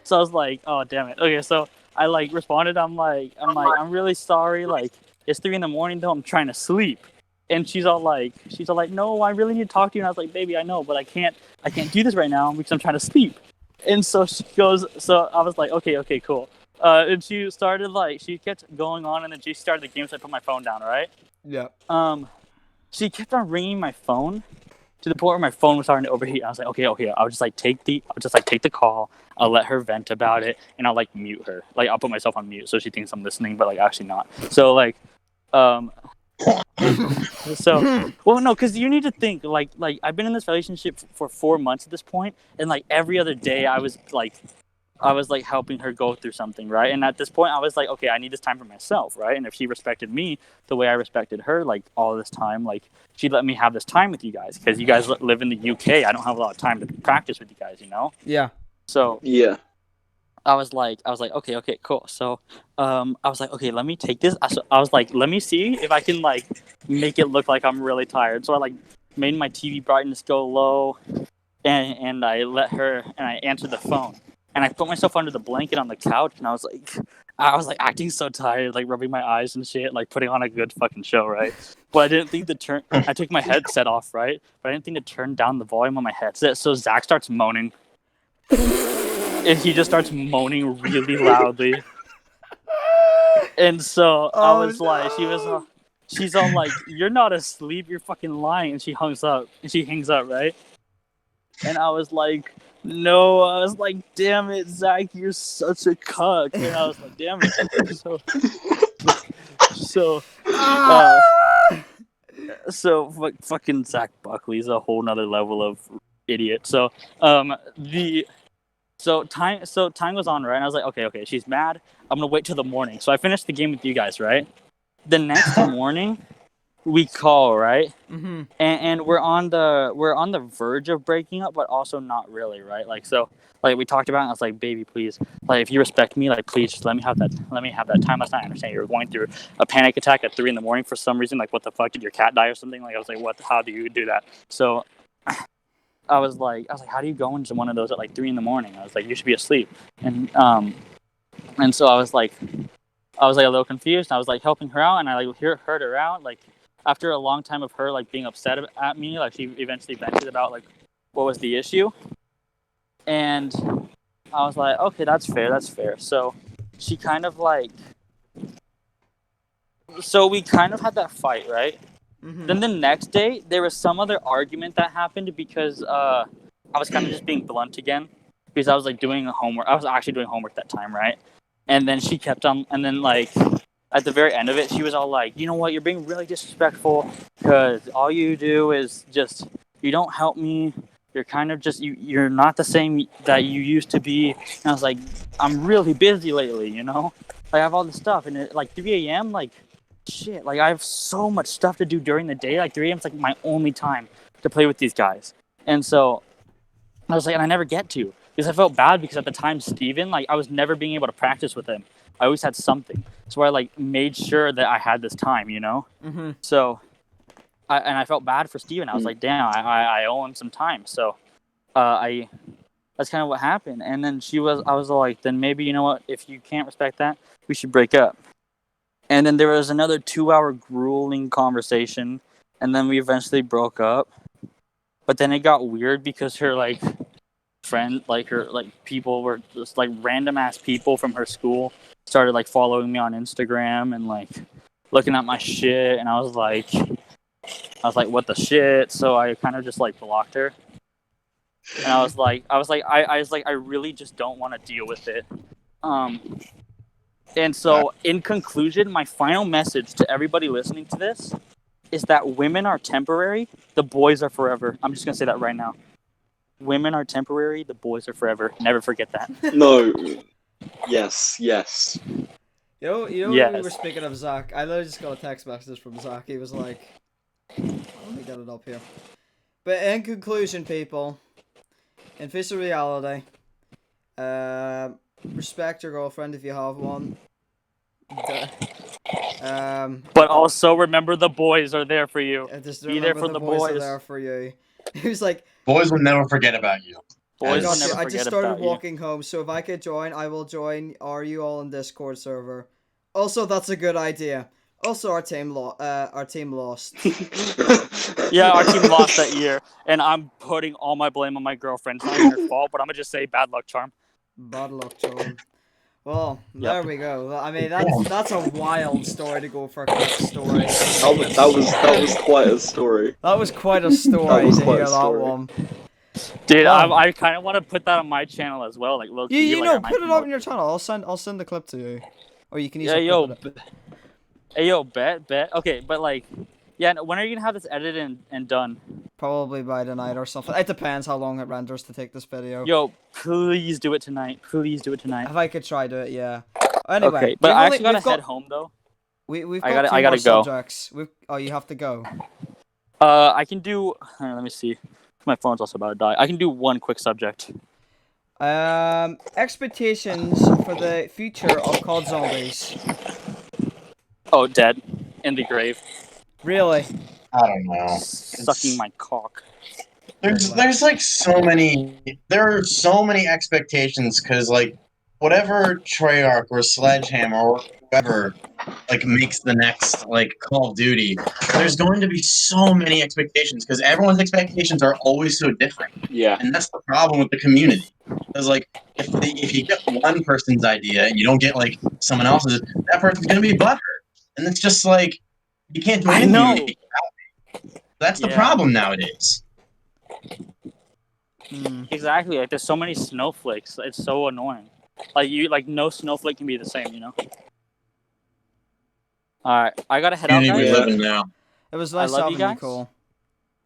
So I was like, oh damn it. Okay, so I like responded. I'm like, I'm really sorry. Like, it's 3 a.m. though. I'm trying to sleep. And she's all like, no, I really need to talk to you. And I was like, baby, I know, but I can't do this right now because I'm trying to sleep. And so she goes. So I was like, okay, cool. And she started like, she kept going on, and then she started the game. So I put my phone down. Right.
Yeah.
She kept on ringing my phone to the point where my phone was starting to overheat. I was like, okay, I'll just take the call. I'll let her vent about it, and I'll like mute her. Like I'll put myself on mute so she thinks I'm listening, but like actually not. So like, well, no, because you need to think like I've been in this relationship for 4 months at this point, and like every other day I was like helping her go through something, right? And at this point I was like, okay, I need this time for myself, right? And if she respected me the way I respected her, like all this time, like she let me have this time with you guys because you guys live in the UK. I don't have a lot of time to practice with you guys,
Yeah.
So
yeah.
I was like, okay, cool. So, I was like, okay, let me take this. I was like, let me see if I can like make it look like I'm really tired. So I like made my TV brightness go low, and I let her, and I answered the phone, and I put myself under the blanket on the couch, and I was like acting so tired, like rubbing my eyes and shit, like putting on a good fucking show, right? But I didn't think I took my headset off, right? But I didn't think to turn down the volume on my headset. So Zach starts moaning. And he just starts moaning really loudly. And so I was like, she's all like, you're not asleep, you're fucking lying. And she hangs up, right? And I was like, No, I was like, damn it, Zach, you're such a cuck. And I was like, damn it. So,
Ah!
fucking Zach Buckley's a whole nother level of idiot. So time goes on, right? And I was like, okay, she's mad. I'm gonna wait till the morning. So I finished the game with you guys, right? The next morning, we call, right?
Mm-hmm.
And we're on the verge of breaking up, but also not really, right? Like we talked about, and I was like, baby, please, like if you respect me, like please just let me have that time last night. I understand you were going through a panic attack at 3 a.m. for some reason. Like, what the fuck, did your cat die or something? Like, I was like, how do you do that? So I was like, how do you go into one of those at like 3 a.m? I was like, you should be asleep. And so I was like a little confused. I was like helping her out, and I like heard her out. Like after a long time of her like being upset at me, like she eventually vented about like what was the issue. And I was like, okay, that's fair. So she kind of like, so we kind of had that fight, right?
Mm-hmm.
Then the next day, there was some other argument that happened because I was kind of just being blunt again because I was like doing homework. I was actually doing homework that time, right? And then she kept on, and then like at the very end of it, she was all like, you know what, you're being really disrespectful because all you do is just, you don't help me. You're kind of just, you're not the same that you used to be. And I was like, I'm really busy lately, you know? Like, I have all this stuff. And at like 3 a.m., like, shit, like, I have so much stuff to do during the day. Like, 3 a.m. is like my only time to play with these guys. And so I was like, and I never get to. Because I felt bad because at the time, Steven, like, I was never being able to practice with him. I always had something. So I, like, made sure that I had this time, you know?
Mm-hmm.
So... I felt bad for Steven. I was like, damn, I owe him some time. So that's kind of what happened. And then I was like, then maybe, you know what, if you can't respect that, we should break up. And then there was another 2-hour grueling conversation. And then we eventually broke up. But then it got weird because her like friend, like her like people were just like random ass people from her school started like following me on Instagram and like looking at my shit. And I was like, what the shit? So I kind of just like blocked her. And I was like, I really just don't want to deal with it. And so in conclusion, my final message to everybody listening to this is that women are temporary, the boys are forever. I'm just going to say that right now. Women are temporary, the boys are forever. Never forget that.
No. Yes.
You know
Yes.
when we were speaking of Zach, I literally just got a text message from Zach. He was like, let me get it up here. But in conclusion, people, in face of reality, respect your girlfriend if you have one.
But also remember the boys are there for you.
Just
Be there
remember
for
the
the
boys are
boys.
there for you. He was like,
Boys will never forget about you.
Boys
I
will
got
never
you. I
forget
just started
about you.
walking home, so if I could join, I will join. Are you all in Discord server? Also, that's a good idea. Also, our team lost.
Yeah, our team lost that year, and I'm putting all my blame on my girlfriend. It's not even her fault, but I'm gonna just say bad luck charm.
Bad luck, John. Well,
Yep.
there we go. I mean, that's a wild story to go for a quick story.
That was quite a story.
That was quite a story
That was
to
quite
hear
a
that
story.
one.
Dude,
Well,
I kind of want to put that on my channel as well, like low key.
you
like,
know,
I might
put it up
promote
on your channel. I'll send the clip to you, or you can
Yeah,
easily clip it.
Hey, yo, bet. Okay, but like, yeah, when are you gonna have this edited and done?
Probably by tonight or something. It depends how long it renders to take this video.
Yo, please do it tonight. Please do it tonight.
If I could try to, yeah. Anyway,
Okay, but I actually gotta head home though.
We've
I
got
gotta-
two
I
more
gotta go.
subjects. You have to go.
I can do. Let me see. My phone's also about to die. I can do one quick subject.
Expectations for the future of COD Zombies.
Oh, dead in the grave,
Really?
I don't know.
sucking my cock.
There's like so many. There are so many expectations because like whatever Treyarch or Sledgehammer or whoever like makes the next like Call of Duty, there's going to be so many expectations because everyone's expectations are always so different.
Yeah.
And that's the problem with the community. Because like if you get one person's idea and you don't get like someone else's, that person's gonna be butthurt. And it's just like you can't do
I
anything.
know.
To make it happy. That's the
Yeah.
problem nowadays.
Exactly. Like there's so many snowflakes. It's so annoying. Like no snowflake can be the same, you know. All right, I gotta head out,
Community we
guys.
live in now.
It was
I
nice
love you
having you,
guys.
Cole.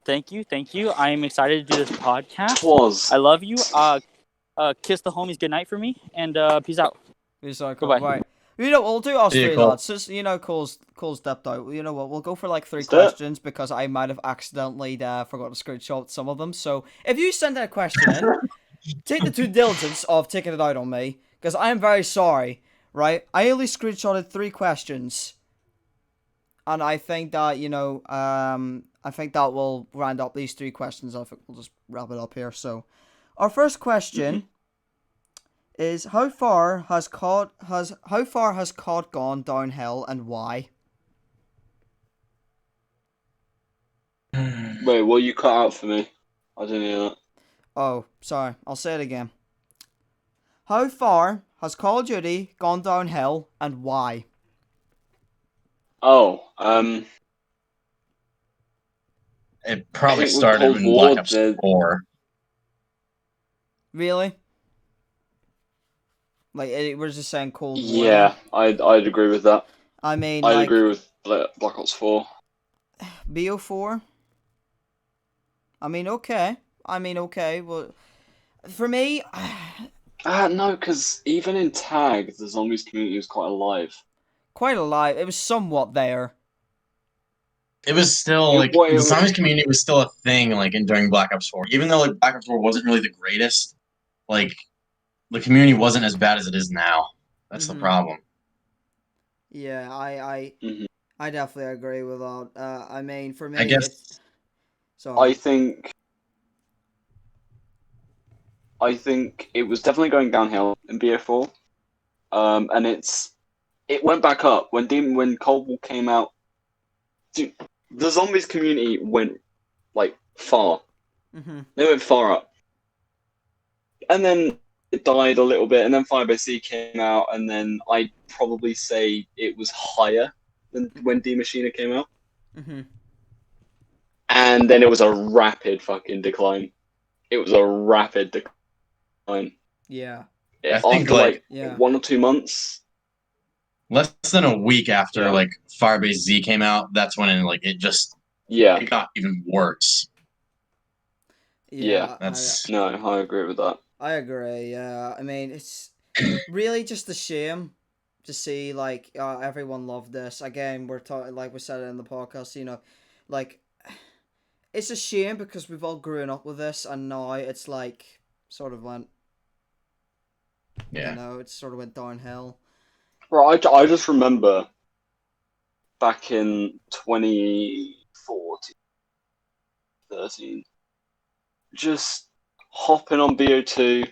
Thank you. I am excited to do this podcast.
Twas.
I love you. Kiss the homies goodnight for me, and peace out.
He's like,
Goodbye.
right. You know, we'll do us
See you,
three,
Cole.
lads. Just, you know, Cole's stepped out. You know what? We'll go for like 3
Let's do it.
questions because I might have accidentally forgot to screenshot some of them. So if you send that question in, take the due diligence of taking it out on me because I am very sorry. Right? I only screenshotted 3 questions, and I think that I think that will round up these 3 questions. I think we'll just wrap it up here. So, our first question. Is how far has COD gone downhill and why?
Wait, what you cut out for me? I didn't hear that.
Oh, sorry. I'll say it again. How far has Call of Duty gone downhill and why?
Oh,
It probably
I think with
started
Cold
in
War,
Black Ops 4.
Really? Like, we're just saying Cold War.
yeah, I'd agree with that.
I mean,
I'd
like,
agree with Black Ops 4.
BO4. I mean, okay. Well, for me,
No, because even in Tag, the zombies community was quite alive.
quite alive. It was somewhat there.
It was still like
It
the
was-
zombies community was still a thing like during Black Ops 4. Even though like Black Ops 4 wasn't really the greatest, like the community wasn't as bad as it is now. That's the problem.
Yeah,
Mhm.
I definitely agree with that. I mean, for me,
I guess
it's... Sorry.
I think it was definitely going downhill in BO4. And it went back up when Cold War came out. Dude, the zombies community went like far. They went far up, and then it died a little bit, and then Firebase came out, and then I'd probably say it was higher than when D Machina came out, and then it was a rapid fucking decline. It was a rapid decline.
Yeah.
I think
After
like
1 or 2 months.
less than a week after
Yeah.
like Firebase Z came out, that's when it got even worse.
Yeah.
That's
No, I agree with that.
I agree. Yeah, I mean, it's really just a shame to see like everyone loved this. Again, we're talking like we said it in the podcast. You know, like it's a shame because we've all grown up with this, and now it's like sort of went.
yeah.
You know, it sort of went downhill.
Right, I just remember back in 2014, 13, just hopping on BO2,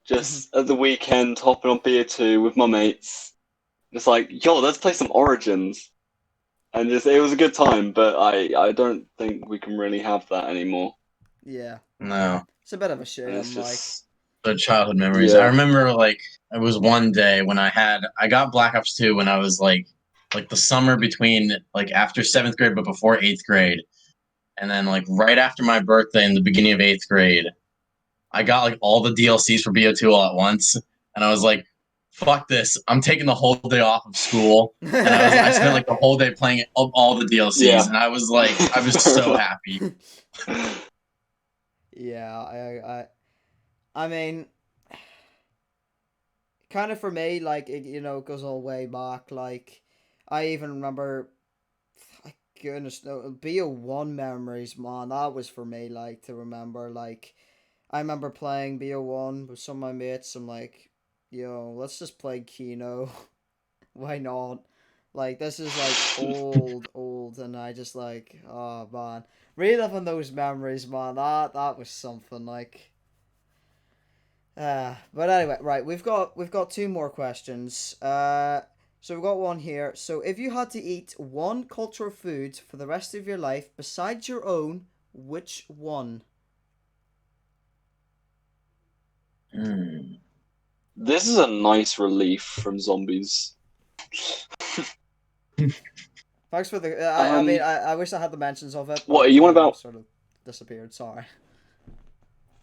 just at the weekend, hopping on BO2 with my mates. Just like, yo, let's play some Origins. And just, it was a good time, but I don't think we can really have that anymore.
Yeah,
No.
it's a bit of a shame.
And it's just...
The childhood memories.
Yeah.
I remember like it was one day when I got Black Ops 2 when I was like the summer between like after 7th grade but before 8th grade. And then like right after my birthday in the beginning of 8th grade, I got like all the DLCs for BO2 all at once. And I was like, fuck this. I'm taking the whole day off of school. And I spent like the whole day playing all the DLCs.
Yeah.
And I was so happy.
Yeah, I mean, kind of for me, like it goes all the way back. Like, I even remember, goodness, no, BO1 memories, man. That was for me, like to remember. Like, I remember playing BO1 with some of my mates. I'm like, yo, let's just play Kino. Why not? Like, this is like old, and I just like, oh man, reliving those memories, man. That was something like. But anyway, right, we've got 2 more questions. So we've got one here. So if you had to eat one cultural food for the rest of your life besides your own, which one?
This is a nice relief from zombies.
Thanks for the. I mean, I wish I had the mentions of it.
What,
but,
are you on about-
Sort of disappeared. Sorry.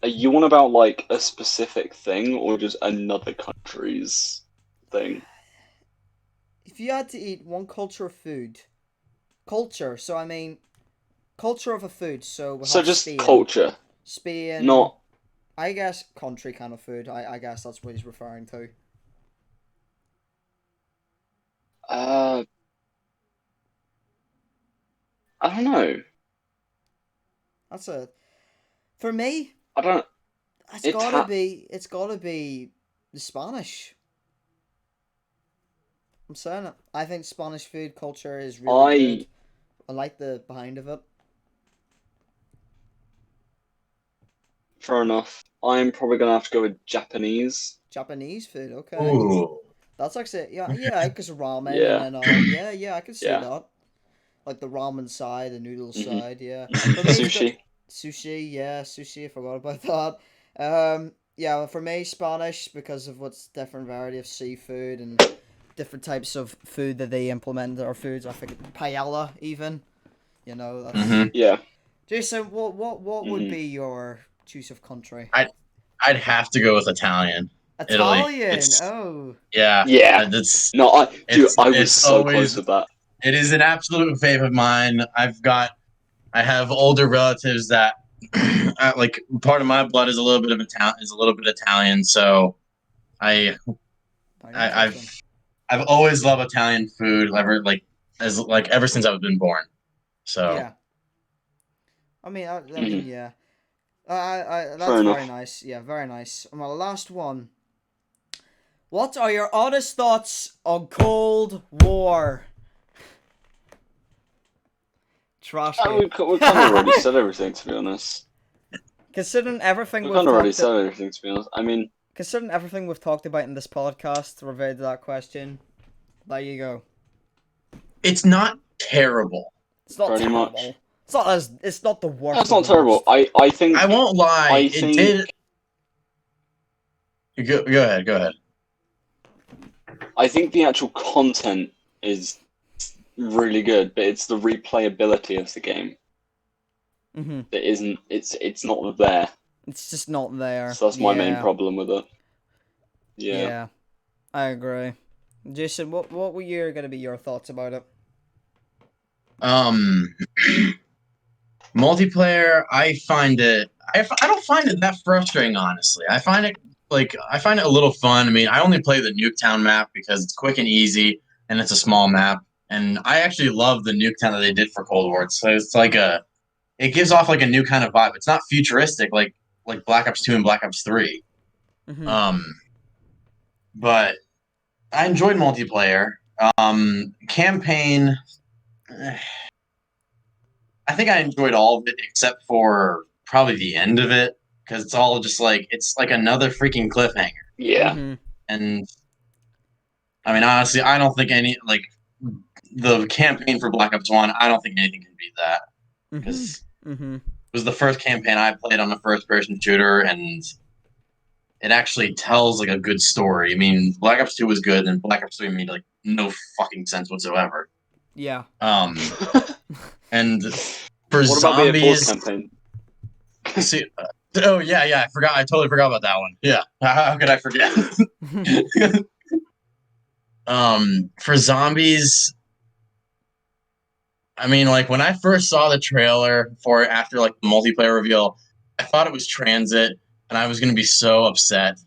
Are you on about like a specific thing or just another country's thing?
If you had to eat one culture of food, culture. So I mean, culture of a food. So we
So
have
just
Spain.
culture,
Spain.
not
I guess country kind of food. I guess that's what he's referring to.
uh I don't know.
That's a for me.
I don't
It's gotta be the Spanish. I'm saying it. I think Spanish food culture is really good.
I
I like the behind of it.
fair enough. I'm probably gonna have to go with Japanese.
Japanese food, okay.
Ooh.
That's actually yeah, because of ramen and
Yeah.
then all. Yeah, I can see
Yeah.
that. Like the ramen side, the noodle
Mhm.
side, yeah.
Mhm.
For me, it's got
Sushi.
sushi. Yeah, sushi. I forgot about that. Yeah, well, for me, Spanish because of what's different variety of seafood and different types of food that they implement in their foods. I think paella even. You know, that's
Mhm.
Yeah.
Jason. What would
Mhm.
be your choose of country?
I'd have to go with Italian. Italy.
Italian.
It's
Oh.
yeah.
Yeah.
It's
No, dude, I was
it's
so close
always
with that.
it is an absolute favorite of mine. I have older relatives that like part of my blood is a little bit of Italian, so I,
Very
I
interesting.
I've always loved Italian food ever since I've been born. So
Yeah. I mean,
Mhm.
yeah.
Fair
That's very
enough.
nice. Yeah, very nice. And my last one. What are your honest thoughts on Cold War? Trashky.
We kind of already said everything, to be honest.
Considering everything
We
we've
kind of already
talked,
said everything, to be honest. I mean,
considering everything we've talked about in this podcast related to that question, there you go.
it's not terrible.
It's not
pretty
terrible.
much.
It's not the worst
That's
of
not
the
terrible.
worst.
I think
I won't lie.
I
It
think
did. Go ahead. Go ahead.
I think the actual content is really good, but it's the replayability of the game
Mhm.
that isn't. It's not there.
It's just not there.
So that's my main
Yeah.
problem with it. Yeah.
Yeah. I agree. Jason, what were gonna be your thoughts about it?
Um, multiplayer. I don't find it that frustrating. Honestly, I find it a little fun. I mean, I only play the Nuketown map because it's quick and easy, and it's a small map. And I actually love the Nuketown that they did for Cold War. So it's like it gives off like a new kind of vibe. It's not futuristic like Black Ops 2 and Black Ops 3.
Mhm.
Um, but I enjoyed multiplayer. Campaign. I think I enjoyed all of it except for probably the end of it because it's all just like it's like another freaking cliffhanger.
Yeah.
Mhm.
And I mean, honestly, I don't think any like the campaign for Black Ops 1. I don't think anything can beat that
Mhm.
because
Mhm.
it was the first campaign I played on a first-person shooter, and it actually tells like a good story. I mean, Black Ops 2 was good, and Black Ops 3 made like no fucking sense whatsoever.
Yeah.
And for
What about BF4's
zombies,
campaign?
see, oh yeah, I forgot. I totally forgot about that one. Yeah, how could I forget? For zombies, I mean, like when I first saw the trailer for it after like the multiplayer reveal, I thought it was Transit, and I was gonna be so upset.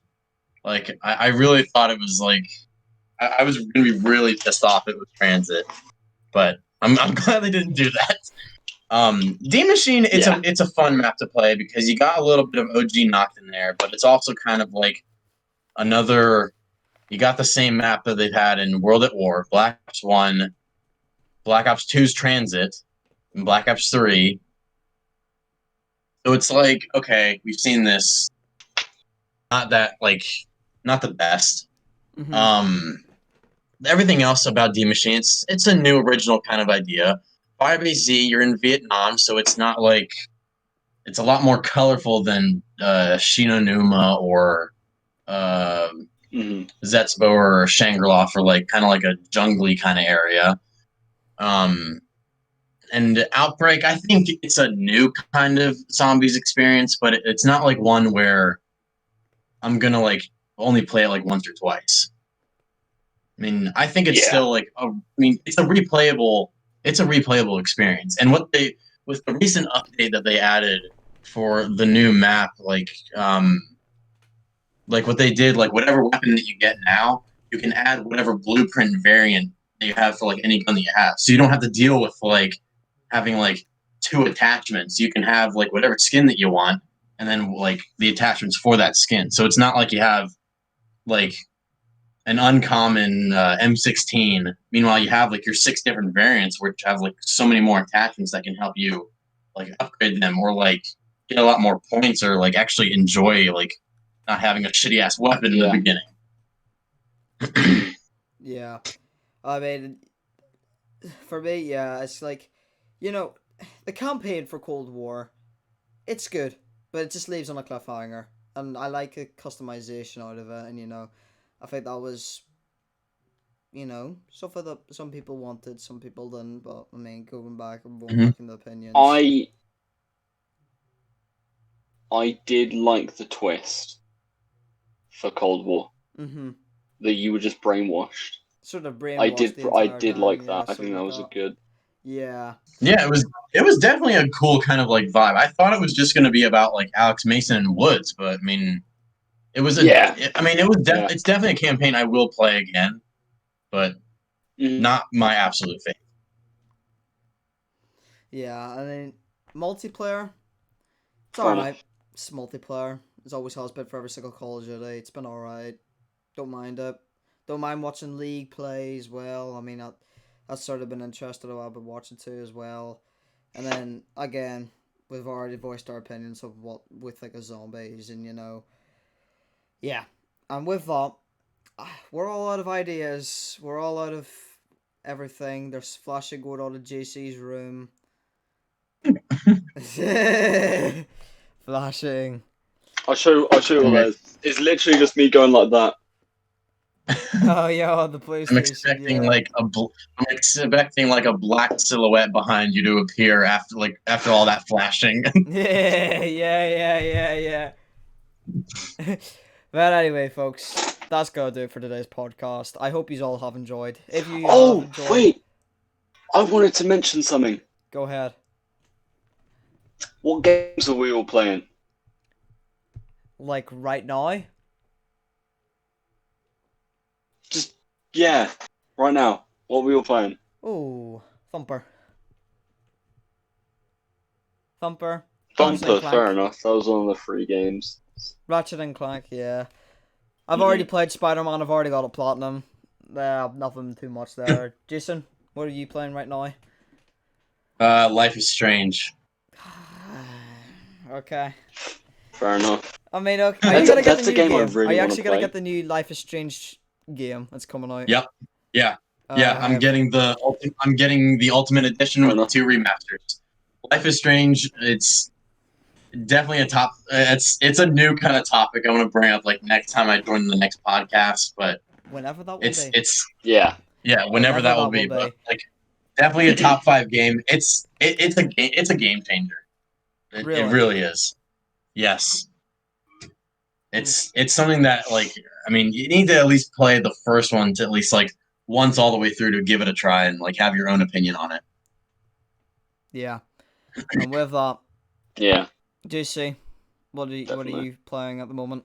Like I really thought it was like I was gonna be really pissed off it was Transit, but I'm glad they didn't do that. D Machine,
Yeah.
it's a fun map to play because you got a little bit of OG knocked in there, but it's also kind of like another. You got the same map that they've had in World at War, Black Ops 1, Black Ops 2's Transit, and Black Ops 3. So it's like, okay, we've seen this. Not that like not the best.
Mhm.
Um Everything else about D Machine, it's a new original kind of idea. Firebase, you're in Vietnam, so it's not like it's a lot more colorful than Shinonuma or
Mhm.
Zetsbo or Shangri-La for like kind of like a jungly kind of area. Um, And Outbreak, I think it's a new kind of zombies experience, but it's not like one where I'm gonna like only play it like once or twice. I mean, I think it's
Yeah.
still like it's a replayable experience. And what they with the recent update that they added for the new map, like what they did, like whatever weapon that you get now, you can add whatever blueprint variant that you have for like any gun that you have. So you don't have to deal with like having like two attachments. You can have like whatever skin that you want, and then like the attachments for that skin. So it's not like you have like an uncommon M16. Meanwhile, you have like your 6 different variants, which have like so many more attachments that can help you like upgrade them or like get a lot more points or like actually enjoy like not having a shitty ass weapon in the beginning.
Yeah. I mean, for me, yeah, it's like, the campaign for Cold War, it's good, but it just leaves on a cliffhanger. And I like a customization out of it, and, I think that was, stuff that some people wanted, some people didn't, but, I mean, going back in the opinions.
I did like the twist for Cold War.
Mm-hmm.
That you were just brainwashed.
Sort of brainwashed
I did like that. I think that was a good.
Yeah.
Yeah, it was definitely a cool kind of like vibe. I thought it was just going to be about like Alex Mason and Woods, but I mean, it was it's definitely a campaign I will play again, but not my absolute favorite.
Yeah, I mean, multiplayer, it's alright. It's multiplayer. It's always has been for every single Call of Duty. It's been alright. Don't mind it. Don't mind watching League play as well. I mean, that's sort of been interested. I've been watching too as well. And then, again, we've already voiced our opinions of what we think of zombies and, yeah. And with that, we're all out of ideas. We're all out of everything. There's flashing going on in JC's room. Flashing.
I'll show you what that is. It's literally just me going like that.
Oh yeah, on the PlayStation.
I'm expecting like a black silhouette behind you to appear after all that flashing.
yeah. But anyway, folks, that's gonna do it for today's podcast. I hope you all have enjoyed. If you have enjoyed,
wait, I wanted to mention something.
Go ahead.
What games are we all playing?
Like right now?
Yeah, right now. What are we all playing?
Ooh, Thumper.
Thumper, fair enough. That was one of the free games.
Ratchet and Clank, yeah. I've already played Spider-Man. I've already got a platinum. Nothing too much there. Jason, what are you playing right now?
Life is Strange.
Okay.
Fair enough.
I mean, okay.
Are you
actually gonna get the new Life is Strange game that's coming out?
Yep. Yeah. I'm getting the Ultimate Edition with 2 remasters. Life is Strange. It's definitely a top. It's a new kind of topic I want to bring up like next time I join the next podcast. But
whenever that will be.
Whenever that will be. But like definitely a top 5 game. It's a game changer. It really is. Yes. It's something that like I mean you need to at least play the first one to at least like once all the way through to give it a try and like have your own opinion on it.
Yeah. And with that,
yeah.
JC, what are you playing at the moment?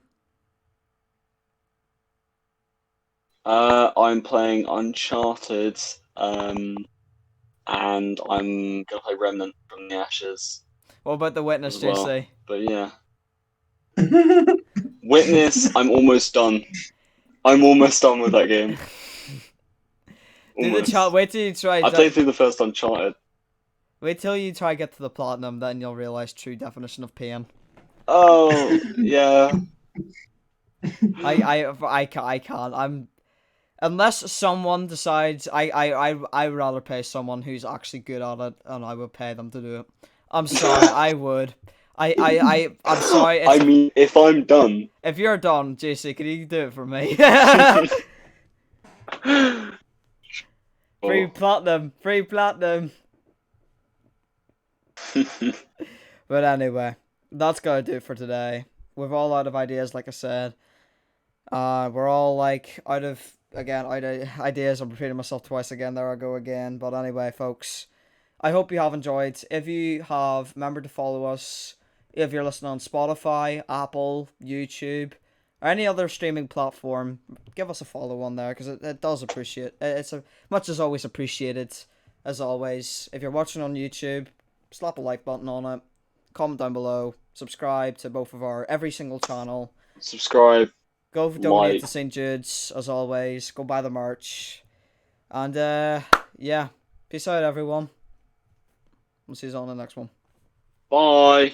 I'm playing Uncharted, and I'm gonna play Remnant from the Ashes.
What about The Witness, JC?
But yeah. Witness, I'm almost done. I'm almost done with that game.
Wait till you try.
I played through the first Uncharted.
Wait till you try get to the platinum, then you'll realize true definition of pain.
Oh yeah.
I can't. Unless someone decides I rather pay someone who's actually good at it, and I would pay them to do it. I'm sorry, I would. I'm sorry.
I mean, if I'm done.
If you're done, JC, can you do it for me? Free platinum. But anyway, that's gonna do it for today. We're all out of ideas, like I said. We're all like out of ideas. I'm repeating myself twice again. There I go again. But anyway, folks, I hope you have enjoyed. If you have, remember to follow us. If you're listening on Spotify, Apple, YouTube, or any other streaming platform, give us a follow on there because it does appreciate. It's a much as always appreciated. As always, if you're watching on YouTube, slap a like button on it. Comment down below. Subscribe to both of our every single channel.
Subscribe.
Go donate
Like.
to St. Jude's as always. Go buy the merch. And yeah. Peace out everyone. We'll see you on the next one.
Bye.